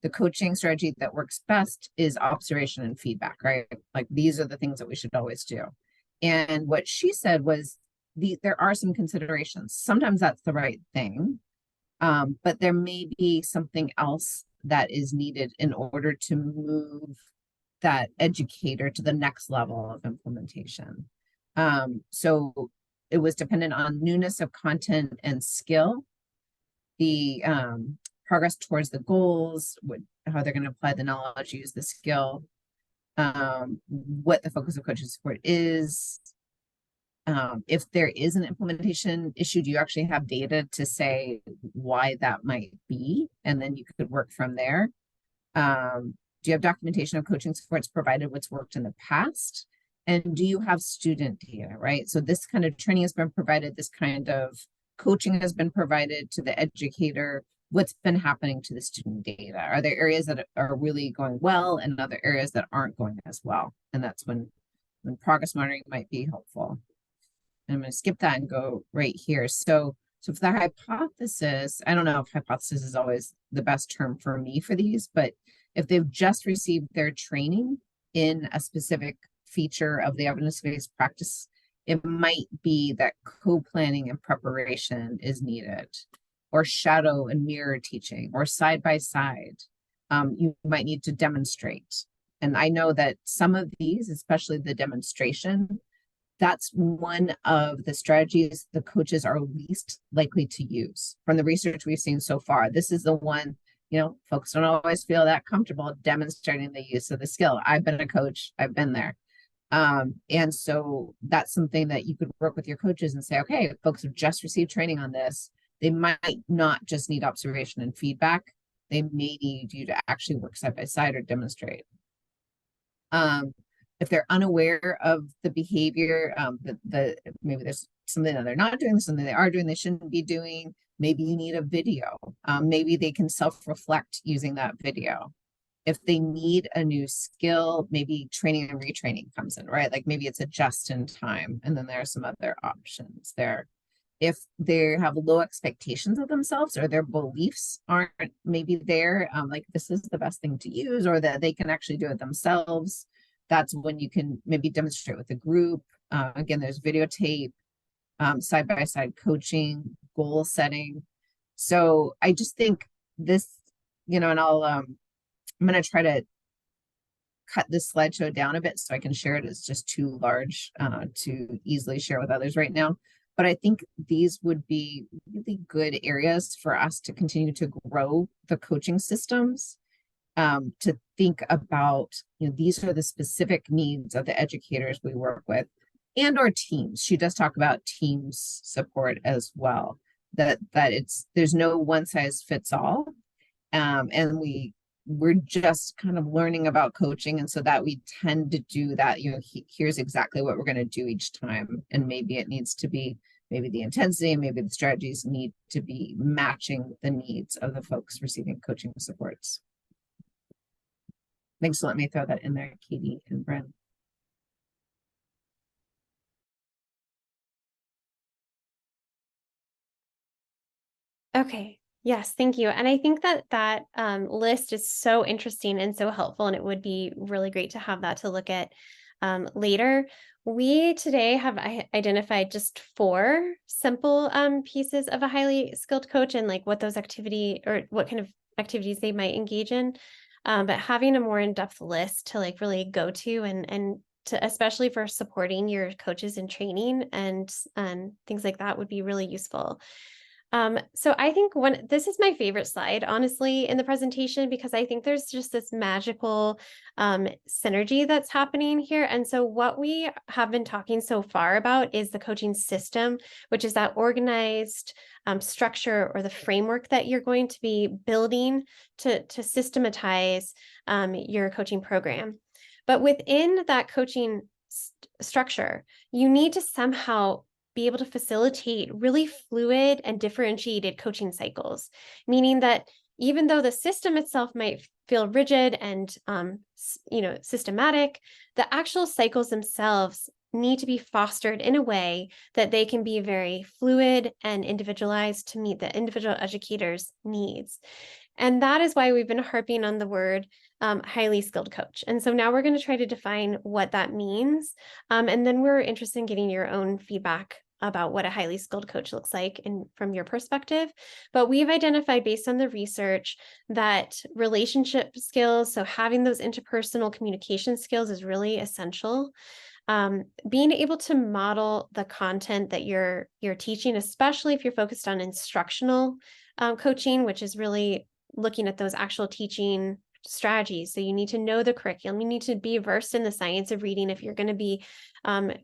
the coaching strategy that works best is observation and feedback, right? Like these are the things that we should always do. And what she said was there are some considerations. Sometimes that's the right thing, but there may be something else that is needed in order to move that educator to the next level of implementation. So it was dependent on newness of content and skill, the progress towards the goals, how they're going to apply the knowledge, use the skill, what the focus of coaching support is, If there is an implementation issue, do you actually have data to say why that might be? And then you could work from there. Do you have documentation of coaching supports provided what's worked in the past? And do you have student data, right? So this kind of training has been provided, this kind of coaching has been provided to the educator. What's been happening to the student data? Are there areas that are really going well and other areas that aren't going as well? And that's when progress monitoring might be helpful. And I'm going to skip that and go right here. So for the hypothesis, I don't know if hypothesis is always the best term for me for these, but if they've just received their training in a specific feature of the evidence-based practice, it might be that co-planning and preparation is needed, or shadow and mirror teaching, or side by side. You might need to demonstrate. And I know that some of these, especially the demonstration, that's one of the strategies the coaches are least likely to use. From the research we've seen so far, this is the one, folks don't always feel that comfortable demonstrating the use of the skill. I've been a coach, I've been there. And so that's something that you could work with your coaches and say, okay, folks have just received training on this. They might not just need observation and feedback. They may need you to actually work side by side or demonstrate. If they're unaware of the behavior, maybe there's something that they're not doing, something they are doing, they shouldn't be doing. Maybe you need a video. Maybe they can self-reflect using that video. If they need a new skill, maybe training and retraining comes in, right? Like maybe it's a just in time, and then there are some other options there. If they have low expectations of themselves or their beliefs aren't maybe there, like this is the best thing to use, or that they can actually do it themselves, that's when you can maybe demonstrate with a group. Again, there's videotape, side-by-side coaching, goal setting. So I just think this, and I'm going to try to cut this slideshow down a bit so I can share it. It's just too large to easily share with others right now. But I think these would be really good areas for us to continue to grow the coaching systems, to think about, these are the specific needs of the educators we work with and our teams. She does talk about teams support as well, that there's no one size fits all. And we're just kind of learning about coaching. And so that we tend to do that, here's exactly what we're going to do each time. And maybe it needs to be, maybe the intensity, maybe the strategies need to be matching the needs of the folks receiving coaching supports. Thanks for letting me throw that in there, Katie and Bren. Okay. Yes, thank you. And I think that list is so interesting and so helpful, and it would be really great to have that to look at later. We today have identified just 4 simple pieces of a highly skilled coach, and like what those what kind of activities they might engage in. But having a more in-depth list to like really go to and to, especially for supporting your coaches in training and things like that, would be really useful. So I think this is my favorite slide, honestly, in the presentation, because I think there's just this magical synergy that's happening here. And so what we have been talking so far about is the coaching system, which is that organized structure or the framework that you're going to be building to systematize your coaching program. But within that coaching structure, you need to somehow be able to facilitate really fluid and differentiated coaching cycles, meaning that even though the system itself might feel rigid and systematic, the actual cycles themselves need to be fostered in a way that they can be very fluid and individualized to meet the individual educator's needs. And that is why we've been harping on the word highly skilled coach. And so now we're going to try to define what that means. And then we're interested in getting your own feedback about what a highly skilled coach looks like from your perspective. But we've identified, based on the research, that relationship skills, so having those interpersonal communication skills, is really essential. Being able to model the content that you're teaching, especially if you're focused on instructional coaching, which is really looking at those actual teaching strategies. So you need to know the curriculum. You need to be versed in the science of reading if you're going to be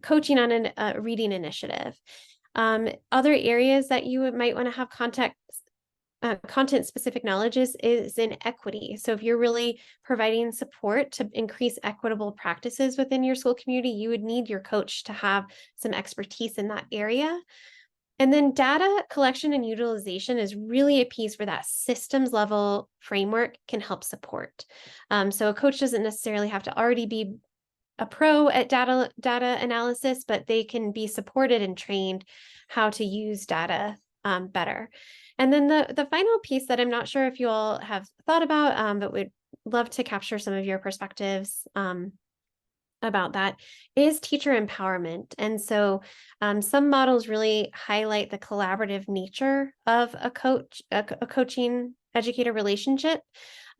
coaching on a reading initiative. Other areas that you might want to have content-specific knowledge is in equity. So if you're really providing support to increase equitable practices within your school community, you would need your coach to have some expertise in that area. And then data collection and utilization is really a piece where that systems level framework can help support. So a coach doesn't necessarily have to already be a pro at data analysis, but they can be supported and trained how to use data better. And then the final piece that I'm not sure if you all have thought about, but would love to capture some of your perspectives about that, is teacher empowerment. And so some models really highlight the collaborative nature of a coaching educator relationship.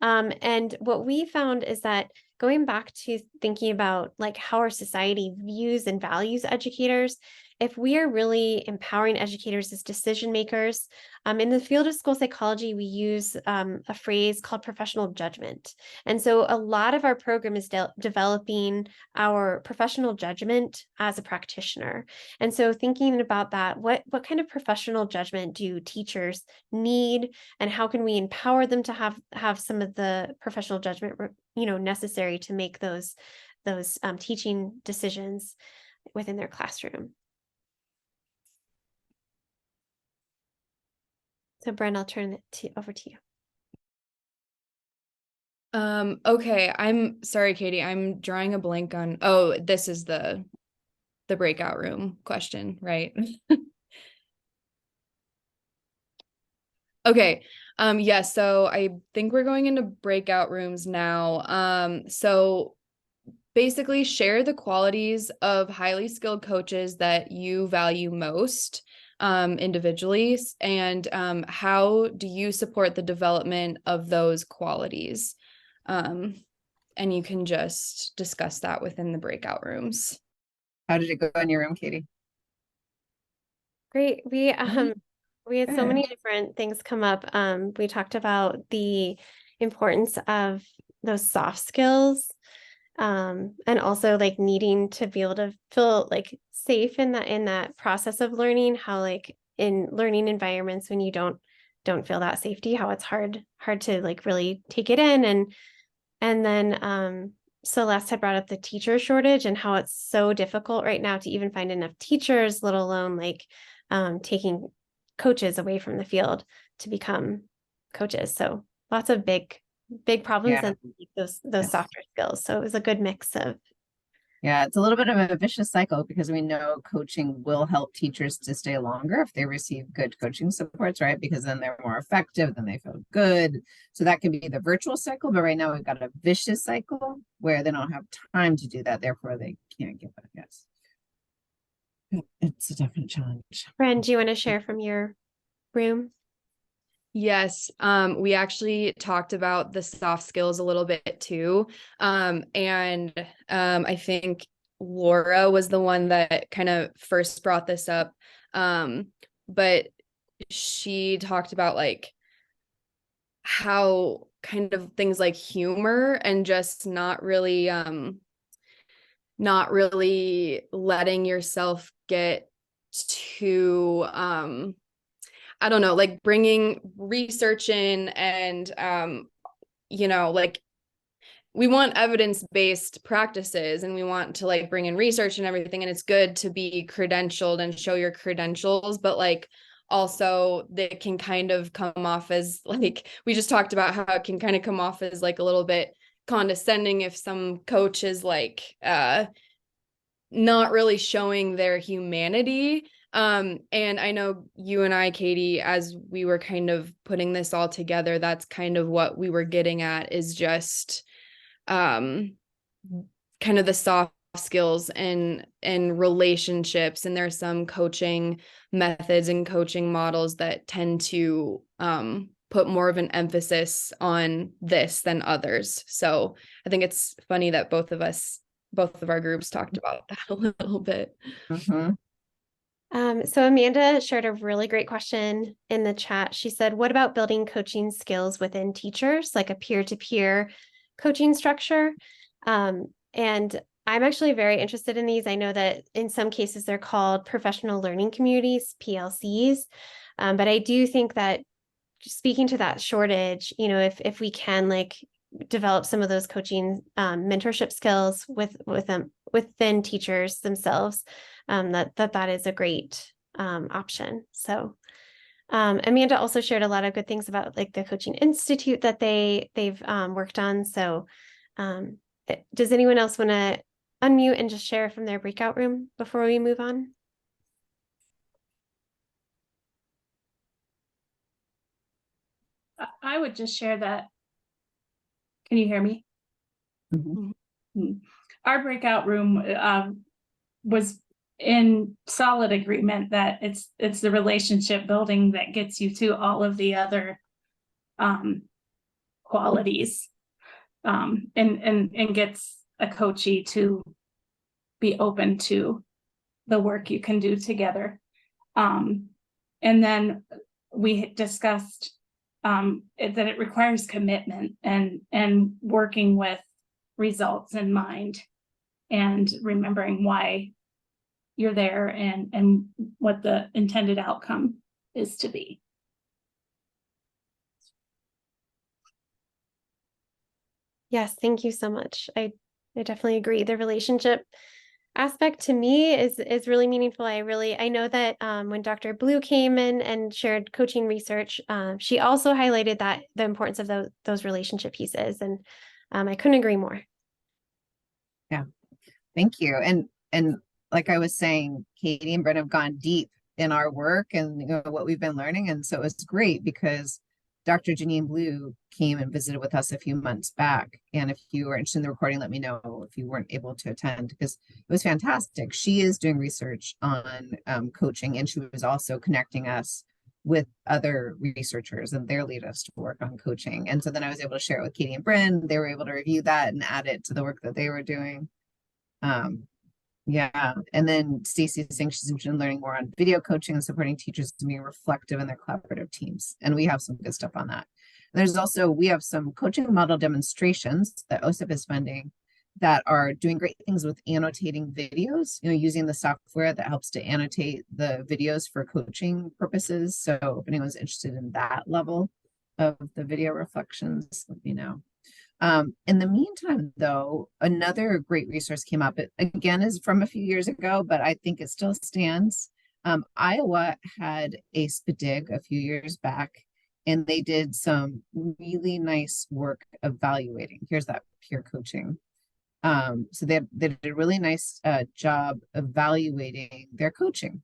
And what we found is that going back to thinking about like how our society views and values educators, if we are really empowering educators as decision makers, in the field of school psychology, we use a phrase called professional judgment. And so a lot of our program is developing our professional judgment as a practitioner. And so thinking about that, what kind of professional judgment do teachers need, and how can we empower them to have some of the professional judgment necessary to make those teaching decisions within their classroom. So Bren, I'll turn it over to you. Okay, I'm sorry, Katie, I'm drawing a blank on, this is the breakout room question, right? Okay, yeah, so I think we're going into breakout rooms now. So basically share the qualities of highly skilled coaches that you value most individually, and how do you support the development of those qualities? And you can just discuss that within the breakout rooms. How did it go in your room, Katie? Great. We had so many different things come up. We talked about the importance of those soft skills, and also like needing to be able to feel like safe in that process of learning, how like in learning environments when you don't feel that safety, how it's hard to like really take it in. And then Celeste had brought up the teacher shortage and how it's so difficult right now to even find enough teachers, let alone like taking coaches away from the field to become coaches. So lots of big problems, and those softer skills. So it was a good mix of. Yeah, it's a little bit of a vicious cycle because we know coaching will help teachers to stay longer if they receive good coaching supports, right? Because then they're more effective, then they feel good. So that can be the virtual cycle, but right now we've got a vicious cycle where they don't have time to do that. Therefore, they can't give it. Yes. It's a definite challenge. Bren, do you want to share from your room? Yes, we actually talked about the soft skills a little bit too. And I think Laura was the one that kind of first brought this up. But she talked about like how kind of things like humor and just not really letting yourself get too I don't know, like bringing research in and, like we want evidence-based practices and we want to like bring in research and everything. And it's good to be credentialed and show your credentials, but like also they can kind of come off as like, we just talked about how it can kind of come off as like a little bit condescending if some coach is like, not really showing their humanity. And I know you and I, Katie, as we were kind of putting this all together, that's kind of what we were getting at, is just kind of the soft skills and relationships. And there's some coaching methods and coaching models that tend to put more of an emphasis on this than others. So I think it's funny that both of our groups talked about that a little bit. Mm-hmm. So Amanda shared a really great question in the chat. She said, what about building coaching skills within teachers, like a peer-to-peer coaching structure? And I'm actually very interested in these. I know that in some cases they're called professional learning communities, PLCs. But I do think that speaking to that shortage, you know, if we can like develop some of those coaching mentorship skills with them within teachers themselves, that is a great option. So Amanda also shared a lot of good things about like the Coaching Institute that they've worked on. So does anyone else want to unmute and just share from their breakout room before we move on? I would just share that. Can you hear me? Mm-hmm. Our breakout room was in solid agreement that it's the relationship building that gets you to all of the other qualities, and gets a coachee to be open to the work you can do together. And then we discussed that it requires commitment and working with results in mind and remembering why you're there and what the intended outcome is to be. Yes, thank you so much. I definitely agree. The relationship aspect to me is really meaningful. I know that when Dr. Blue came in and shared coaching research, she also highlighted that the importance of those relationship pieces, and I couldn't agree more. Yeah, thank you. And like I was saying, Katie and Brent have gone deep in our work and, you know, what we've been learning, and so it's great because Dr. Janine Blue came and visited with us a few months back. And if you were interested in the recording, let me know if you weren't able to attend, because it was fantastic. She is doing research on coaching, and she was also connecting us with other researchers and their latest work on coaching. And so then I was able to share it with Katie and Bryn. They were able to review that and add it to the work that they were doing. Yeah, and then Stacy is saying she's interested in learning more on video coaching and supporting teachers to be reflective in their collaborative teams. And we have some good stuff on that. There's also, we have some coaching model demonstrations that OSIP is funding that are doing great things with annotating videos, you know, using the software that helps to annotate the videos for coaching purposes. So if anyone's interested in that level of the video reflections, let me know. In the meantime, though, another great resource came up. It again is from a few years ago, but I think it still stands. Iowa had a SPDIG a few years back, and they did some really nice work evaluating. Here's that peer coaching. So they did a really nice job evaluating their coaching.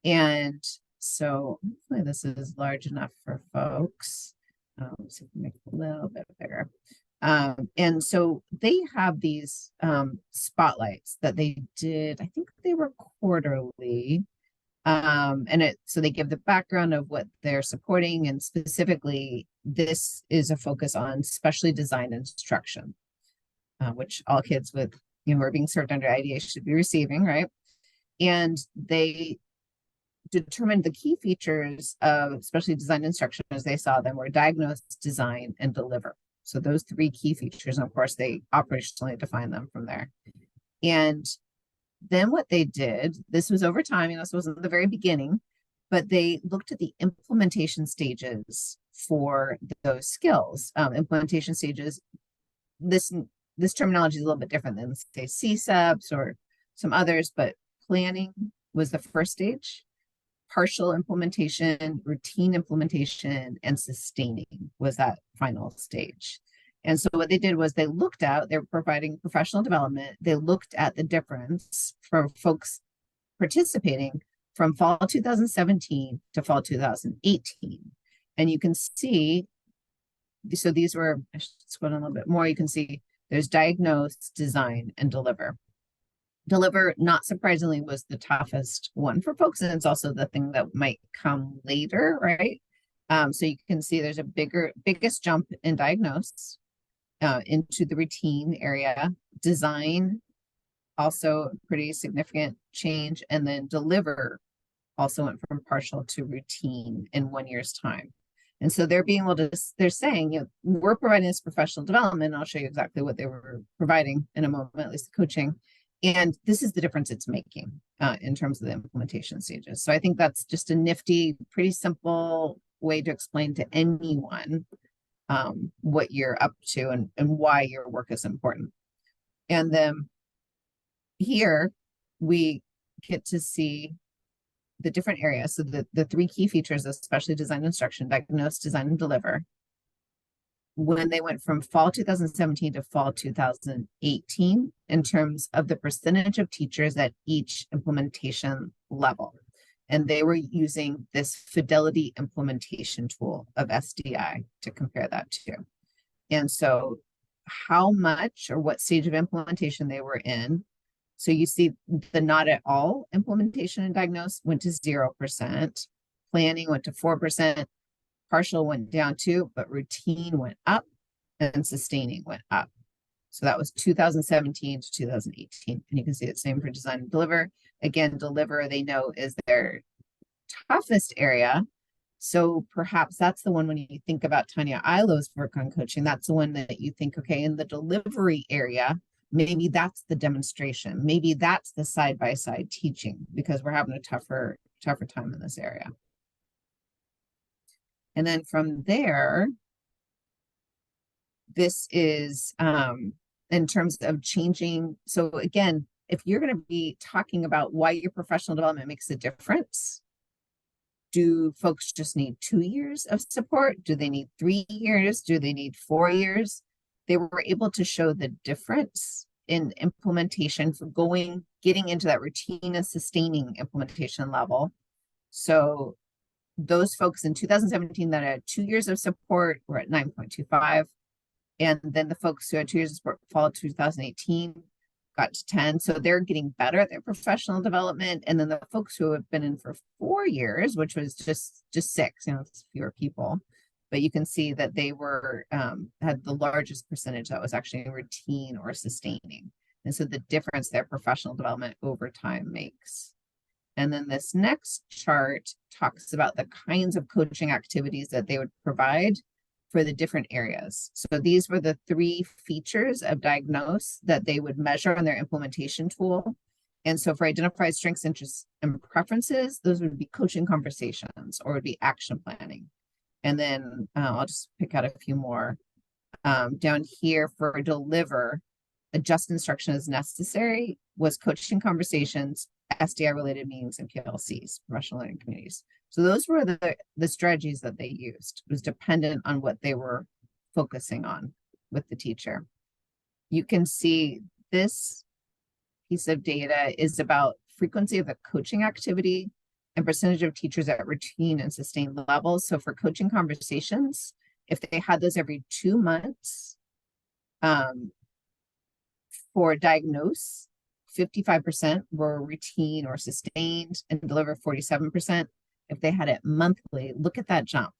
And so hopefully this is large enough for folks. Let's see if we can make it a little bit bigger. And so they have these spotlights that they did, I think they were quarterly. So they give the background of what they're supporting, and specifically this is a focus on specially designed instruction, which all kids with, you know, who are being served under IDEA should be receiving, right? And they determined the key features of specially designed instruction as they saw them were diagnose, design, and deliver. So those three key features, and of course they operationally define them from there. And then what they did, this was over time, and this wasn't the very beginning, but they looked at the implementation stages for those skills. Implementation stages, this terminology is a little bit different than, say, CSEPs or some others, but planning was the first stage. Partial implementation, routine implementation, and sustaining was that final stage. And so what they did was they looked at, they were providing professional development. They looked at the difference for folks participating from fall 2017 to fall 2018. And you can see, so these were, I should scroll down a little bit more. You can see there's diagnose, design, and deliver. Deliver, not surprisingly, was the toughest one for folks, and it's also the thing that might come later, right? So you can see there's a biggest jump in diagnose into the routine area. Design, also pretty significant change, and then deliver also went from partial to routine in 1 year's time. And so they're being able to, they're saying, you know, we're providing this professional development. I'll show you exactly what they were providing in a moment, at least the coaching. And this is the difference it's making in terms of the implementation stages. So I think that's just a nifty, pretty simple way to explain to anyone what you're up to and why your work is important. And then here we get to see the different areas. So the three key features, especially design instruction, diagnose, design, and deliver, when they went from fall 2017 to fall 2018 in terms of the percentage of teachers at each implementation level. And they were using this fidelity implementation tool of SDI to compare that to. And so how much or what stage of implementation they were in. So you see the not at all implementation and diagnose went to 0%, planning went to 4%, partial went down 2%, but routine went up and sustaining went up. So that was 2017 to 2018. And you can see the same for design and deliver. Again, deliver, they know, is their toughest area. So perhaps that's the one when you think about Tanya Ilo's work on coaching, that's the one that you think, okay, in the delivery area, maybe that's the demonstration. Maybe that's the side-by-side teaching because we're having a tougher time in this area. And then from there, this is in terms of changing. So again, if you're going to be talking about why your professional development makes a difference, do folks just need 2 years of support? Do they need 3 years? Do they need 4 years? They were able to show the difference in implementation for getting into that routine and sustaining implementation level. So those folks in 2017 that had 2 years of support were at 9.25. And then the folks who had 2 years of support fall 2018 got to 10. So they're getting better at their professional development. And then the folks who have been in for 4 years, which was just 6, you know, it's fewer people, but you can see that they were had the largest percentage that was actually routine or sustaining. And so the difference their professional development over time makes. And then this next chart talks about the kinds of coaching activities that they would provide for the different areas. So these were the 3 features of diagnose that they would measure on their implementation tool. And so for identified strengths, interests, and preferences, those would be coaching conversations or would be action planning. And then I'll just pick out a few more. Down here for deliver, adjust instruction as necessary was coaching conversations, SDI related meetings, and PLCs, professional learning communities. So those were the strategies that they used. It was dependent on what they were focusing on with the teacher. You can see this piece of data is about frequency of the coaching activity and percentage of teachers at routine and sustained levels. So for coaching conversations, if they had those every 2 months, for diagnose, 55% were routine or sustained, and deliver 47%. If they had it monthly, look at that jump.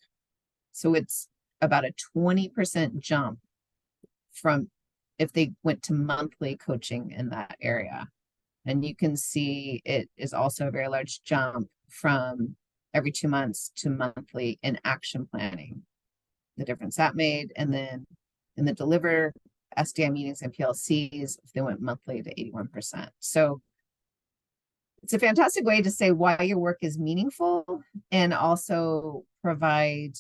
So it's about a 20% jump from if they went to monthly coaching in that area. And you can see it is also a very large jump from every 2 months to monthly in action planning, the difference that made. And then in the deliver SDI meetings and PLCs, if they went monthly to 81%. So it's a fantastic way to say why your work is meaningful and also provide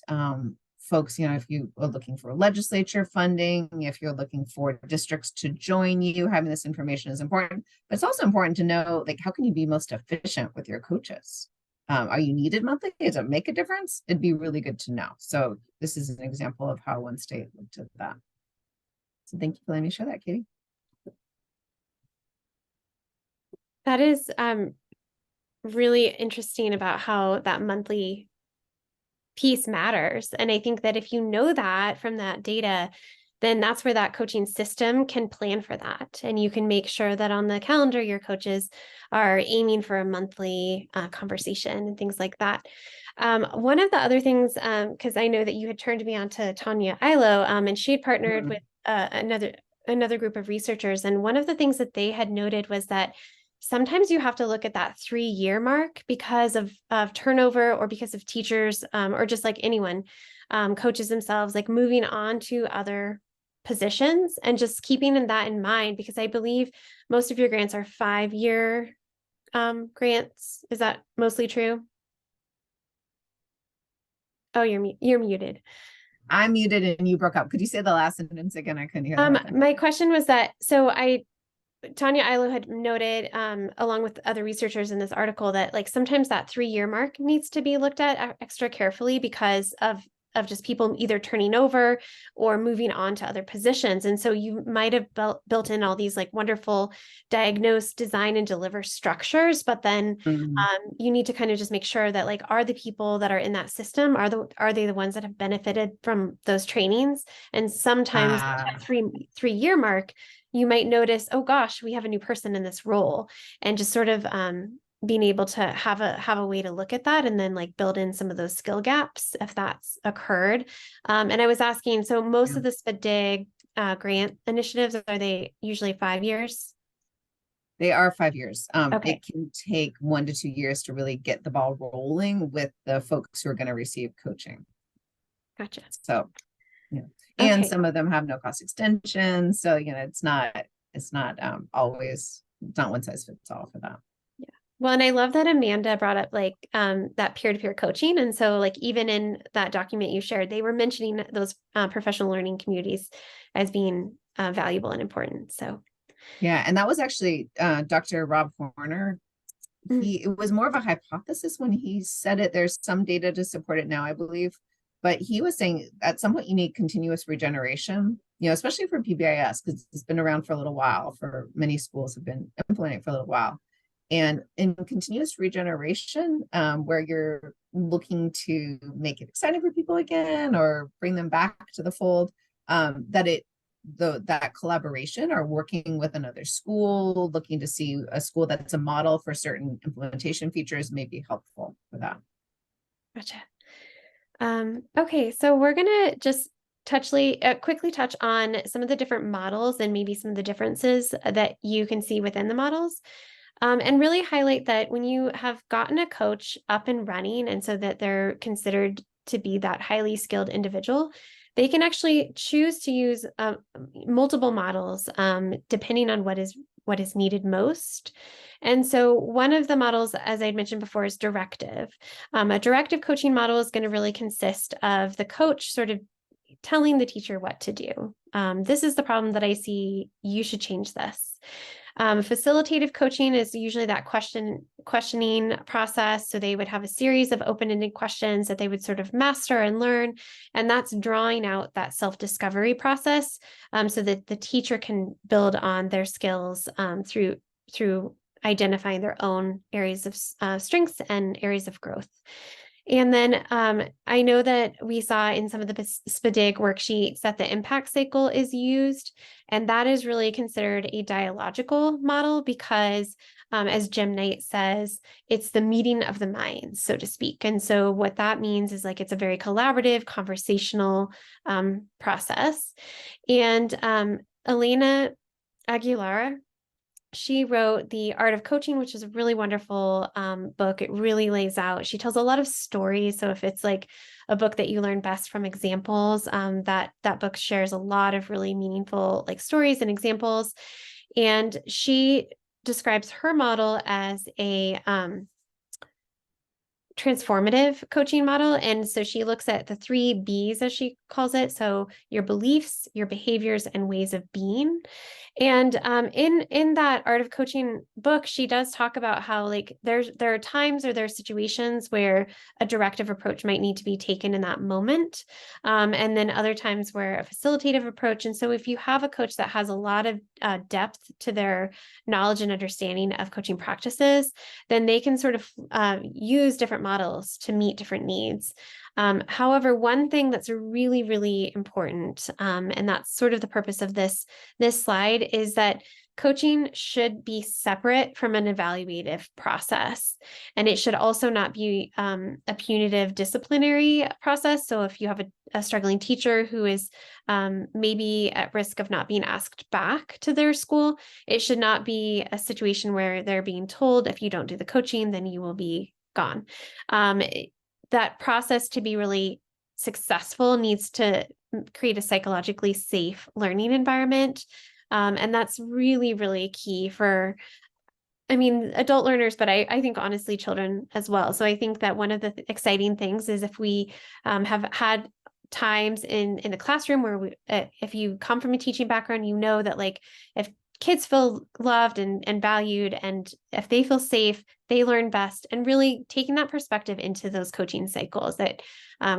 folks, you know, if you are looking for legislature funding, if you're looking for districts to join you, having this information is important. But it's also important to know, like, how can you be most efficient with your coaches? Are you needed monthly? Does it make a difference? It'd be really good to know. So this is an example of how one state looked at that. So thank you for letting me share that, Katie. That is really interesting about how that monthly piece matters. And I think that if you know that from that data, then that's where that coaching system can plan for that. And you can make sure that on the calendar, your coaches are aiming for a monthly conversation and things like that. One of the other things, because I know that you had turned me on to Tanya Ilo, and she had partnered with another group of researchers. And one of the things that they had noted was that sometimes you have to look at that 3-year mark because of turnover, or because of teachers, or just like anyone, coaches themselves, like moving on to other positions, and just keeping that in mind, because I believe most of your grants are 5-year grants. Is that mostly true? Oh, you're muted. I'm muted and you broke up. Could you say the last sentence again? I couldn't hear the whole thing. My question was that, so Tanya Ilo had noted, along with other researchers in this article, that like sometimes that 3-year mark needs to be looked at extra carefully because of just people either turning over or moving on to other positions. And so you might have built in all these like wonderful diagnose, design, and deliver structures, but then you need to kind of just make sure that like, are the people that are in that system, are they the ones that have benefited from those trainings? And sometimes that 3-year mark, you might notice, oh gosh, we have a new person in this role, and just sort of being able to have a way to look at that, and then like build in some of those skill gaps if that's occurred. And I was asking, so most of the SPDIG grant initiatives, are they usually 5 years? They are 5 years. Okay. It can take 1 to 2 years to really get the ball rolling with the folks who are going to receive coaching. Gotcha. So, yeah. And Okay. some of them have no cost extension. So, it's not always, it's not one size fits all for that. Well, and I love that Amanda brought up like that peer-to-peer coaching. And so like even in that document you shared, they were mentioning those professional learning communities as being valuable and important. So yeah, and that was actually Dr. Rob Horner. It was more of a hypothesis when he said it. There's some data to support it now, I believe. But he was saying at some point you need continuous regeneration, especially for PBIS, because it's been around for a little while. For many schools have been implementing for a little while. And in continuous regeneration, where you're looking to make it exciting for people again or bring them back to the fold, that collaboration or working with another school, looking to see a school that's a model for certain implementation features may be helpful for that. Gotcha. Okay, so we're gonna just quickly touch on some of the different models and maybe some of the differences that you can see within the models. And really highlight that when you have gotten a coach up and running, and so that they're considered to be that highly skilled individual, they can actually choose to use multiple models depending on what is needed most. And so one of the models, as I'd mentioned before, is directive. A directive coaching model is going to really consist of the coach sort of telling the teacher what to do. This is the problem that I see. You should change this. Facilitative coaching is usually that questioning process. So they would have a series of open-ended questions that they would sort of master and learn. And that's drawing out that self-discovery process so that the teacher can build on their skills through identifying their own areas of strengths and areas of growth. And then I know that we saw in some of the SPDIG worksheets that the impact cycle is used, and that is really considered a dialogical model because, as Jim Knight says, it's the meeting of the minds, so to speak. And so what that means is like it's a very collaborative, conversational process. And Elena Aguilar, she wrote The Art of Coaching, which is a really wonderful book. It really lays out, she tells a lot of stories. So if it's like a book that you learn best from examples, that book shares a lot of really meaningful like stories and examples. And she describes her model as a transformative coaching model. And so she looks at the 3 B's, as she calls it. So your beliefs, your behaviors, and ways of being. And in that Art of Coaching book, she does talk about how like there are times or there are situations where a directive approach might need to be taken in that moment. And then other times where a facilitative approach. And so if you have a coach that has a lot of depth to their knowledge and understanding of coaching practices, then they can sort of use different models to meet different needs. However, one thing that's really, really important, and that's sort of the purpose of this slide, is that coaching should be separate from an evaluative process. And it should also not be a punitive disciplinary process. So if you have a struggling teacher who is maybe at risk of not being asked back to their school, it should not be a situation where they're being told, if you don't do the coaching, then you will be gone. That process, to be really successful, needs to create a psychologically safe learning environment. And that's really, really key for, I mean, adult learners, but I think honestly children as well. So I think that one of the exciting things is if we have had times in the classroom where if you come from a teaching background, you know that like if kids feel loved and valued, and if they feel safe, they learn best. And really taking that perspective into those coaching cycles, that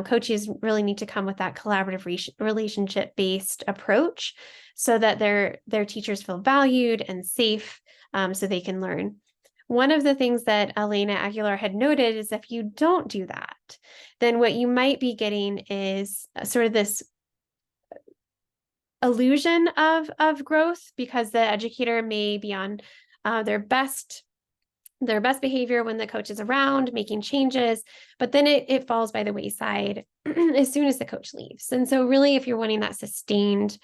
coaches really need to come with that collaborative relationship-based approach so that their teachers feel valued and safe, so they can learn. One of the things that Elena Aguilar had noted is if you don't do that, then what you might be getting is sort of this illusion of growth, because the educator may be on their best behavior when the coach is around making changes, but then it falls by the wayside as soon as the coach leaves. And so really, if you're wanting that sustained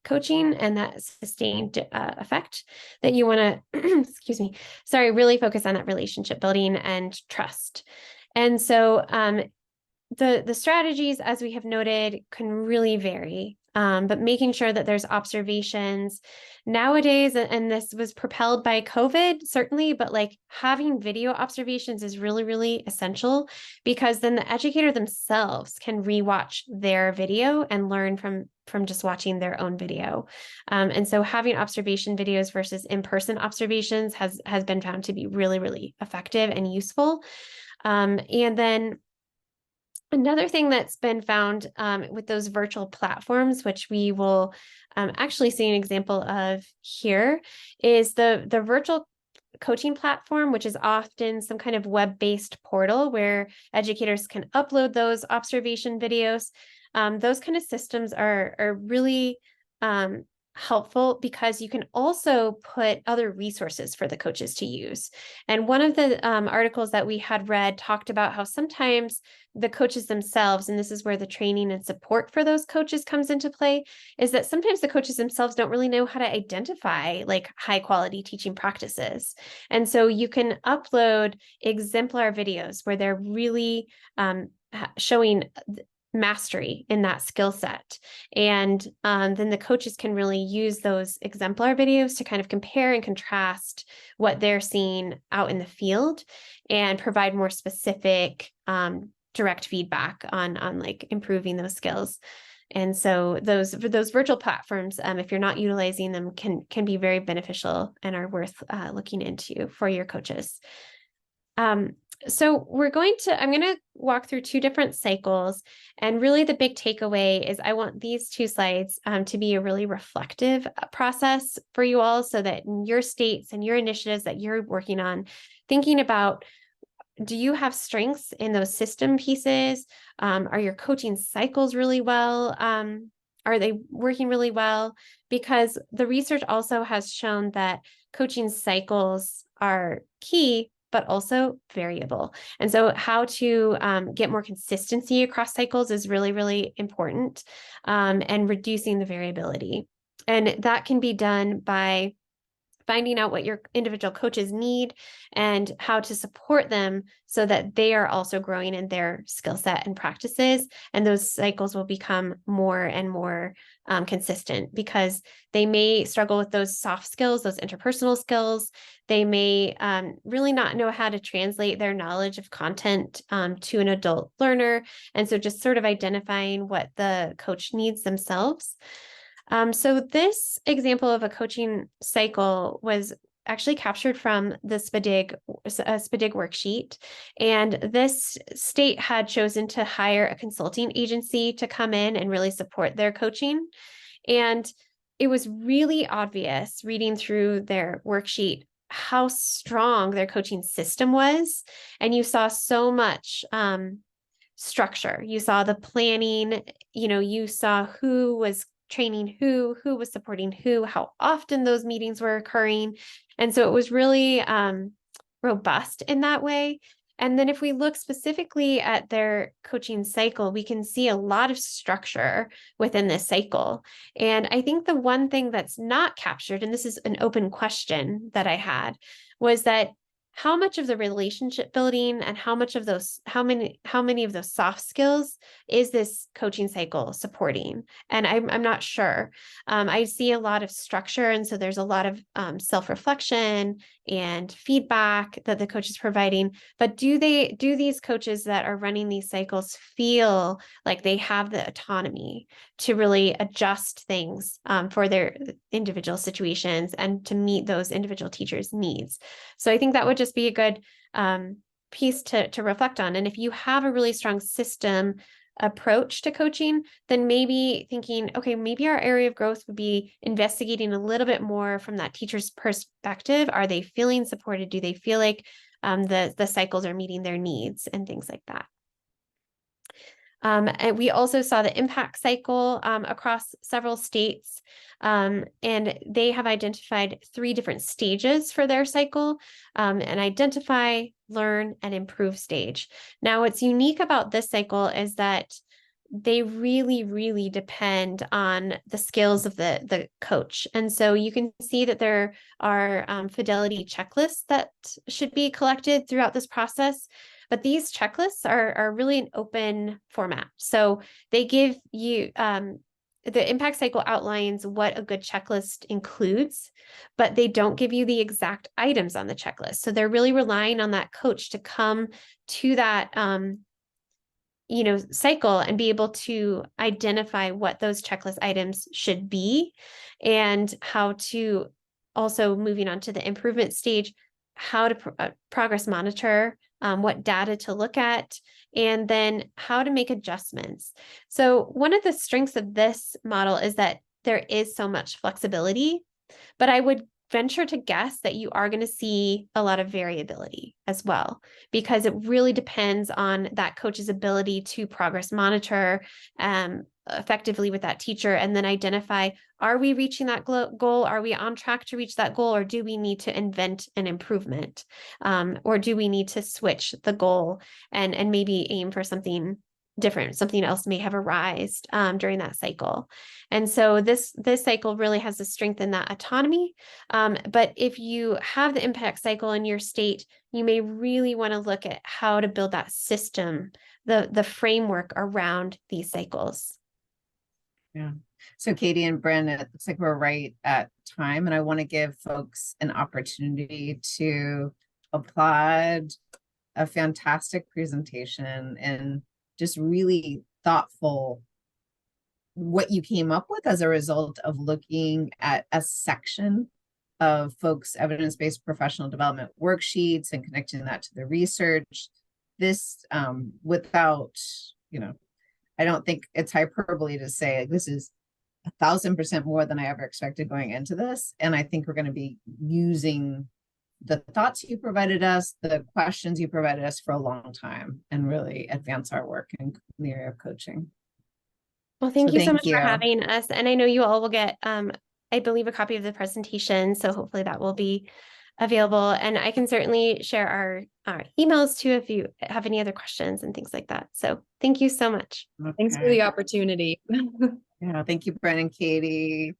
coaching and that sustained effect, that you want to, really focus on that relationship building and trust. And so the strategies, as we have noted, can really vary. But making sure that there's observations nowadays, and this was propelled by COVID, certainly, but like having video observations is really, really essential, because then the educator themselves can rewatch their video and learn from just watching their own video. And so having observation videos versus in-person observations has been found to be really, really effective and useful. And then another thing that's been found with those virtual platforms, which we will actually see an example of here, is the virtual coaching platform, which is often some kind of web-based portal where educators can upload those observation videos. Those kind of systems are really helpful, because you can also put other resources for the coaches to use. And one of the articles that we had read talked about how sometimes the coaches themselves, and this is where the training and support for those coaches comes into play, is that sometimes the coaches themselves don't really know how to identify like high quality teaching practices. And so you can upload exemplar videos where they're really showing mastery in that skill set. And then the coaches can really use those exemplar videos to kind of compare and contrast what they're seeing out in the field and provide more specific direct feedback on like improving those skills. And so those virtual platforms, if you're not utilizing them, can be very beneficial and are worth looking into for your coaches. So I'm going to walk through two different cycles, and really the big takeaway is I want these two slides to be a really reflective process for you all, so that in your states and your initiatives that you're working on, thinking about, do you have strengths in those system pieces? Are your coaching cycles really well? Are they working really well? Because the research also has shown that coaching cycles are key, but also variable. And so how to get more consistency across cycles is really, really important, and reducing the variability. And that can be done by finding out what your individual coaches need and how to support them so that they are also growing in their skill set and practices. And those cycles will become more and more consistent, because they may struggle with those soft skills, those interpersonal skills. They may really not know how to translate their knowledge of content to an adult learner. And so just sort of identifying what the coach needs themselves. So this example of a coaching cycle was actually captured from the SPDIG worksheet. And this state had chosen to hire a consulting agency to come in and really support their coaching. And it was really obvious reading through their worksheet how strong their coaching system was. And you saw so much structure. You saw the planning, you saw who was training who was supporting who, how often those meetings were occurring. And so it was really robust in that way. And then if we look specifically at their coaching cycle, we can see a lot of structure within this cycle. And I think the one thing that's not captured, and this is an open question that I had, was that how much of the relationship building and how many of those soft skills is this coaching cycle supporting? And I'm not sure. I see a lot of structure, and so there's a lot of self-reflection and feedback that the coach is providing. But do these coaches that are running these cycles feel like they have the autonomy to really adjust things for their individual situations and to meet those individual teachers' needs? So I think that would just be a good piece to reflect on. And if you have a really strong system approach to coaching, then maybe thinking, okay, maybe our area of growth would be investigating a little bit more from that teacher's perspective. Are they feeling supported? Do they feel like the cycles are meeting their needs and things like that? And we also saw the impact cycle across several states, and they have identified 3 different stages for their cycle, an identify, learn, and improve stage. Now, what's unique about this cycle is that they really, really depend on the skills of the coach. And so you can see that there are fidelity checklists that should be collected throughout this process. But these checklists are really an open format. So they give you, the impact cycle outlines what a good checklist includes, but they don't give you the exact items on the checklist. So they're really relying on that coach to come to that, cycle and be able to identify what those checklist items should be and how to also moving on to the improvement stage, how to progress monitor, what data to look at, and then how to make adjustments. So one of the strengths of this model is that there is so much flexibility, but I would venture to guess that you are going to see a lot of variability as well, because it really depends on that coach's ability to progress monitor effectively with that teacher and then identify, are we reaching that goal? Are we on track to reach that goal? Or do we need to invent an improvement? Or do we need to switch the goal and maybe aim for something different? Something else may have arisen during that cycle. And so this cycle really has the strength in that autonomy. But if you have the impact cycle in your state, you may really want to look at how to build that system, the framework around these cycles. Yeah. So Katie and Bryn, it looks like we're right at time, and I want to give folks an opportunity to applaud a fantastic presentation and just really thoughtful what you came up with as a result of looking at a section of folks' evidence-based professional development worksheets and connecting that to the research. This without, I don't think it's hyperbole to say like, this is 1,000% more than I ever expected going into this. And I think we're going to be using the thoughts you provided us, the questions you provided us for a long time, and really advance our work in the area of coaching. Well, thank you so much for having us. And I know you all will get, I believe, a copy of the presentation. So hopefully that will be available. And I can certainly share our emails too if you have any other questions and things like that. So thank you so much. Thanks for the opportunity. Yeah, thank you, Bryn and Katie.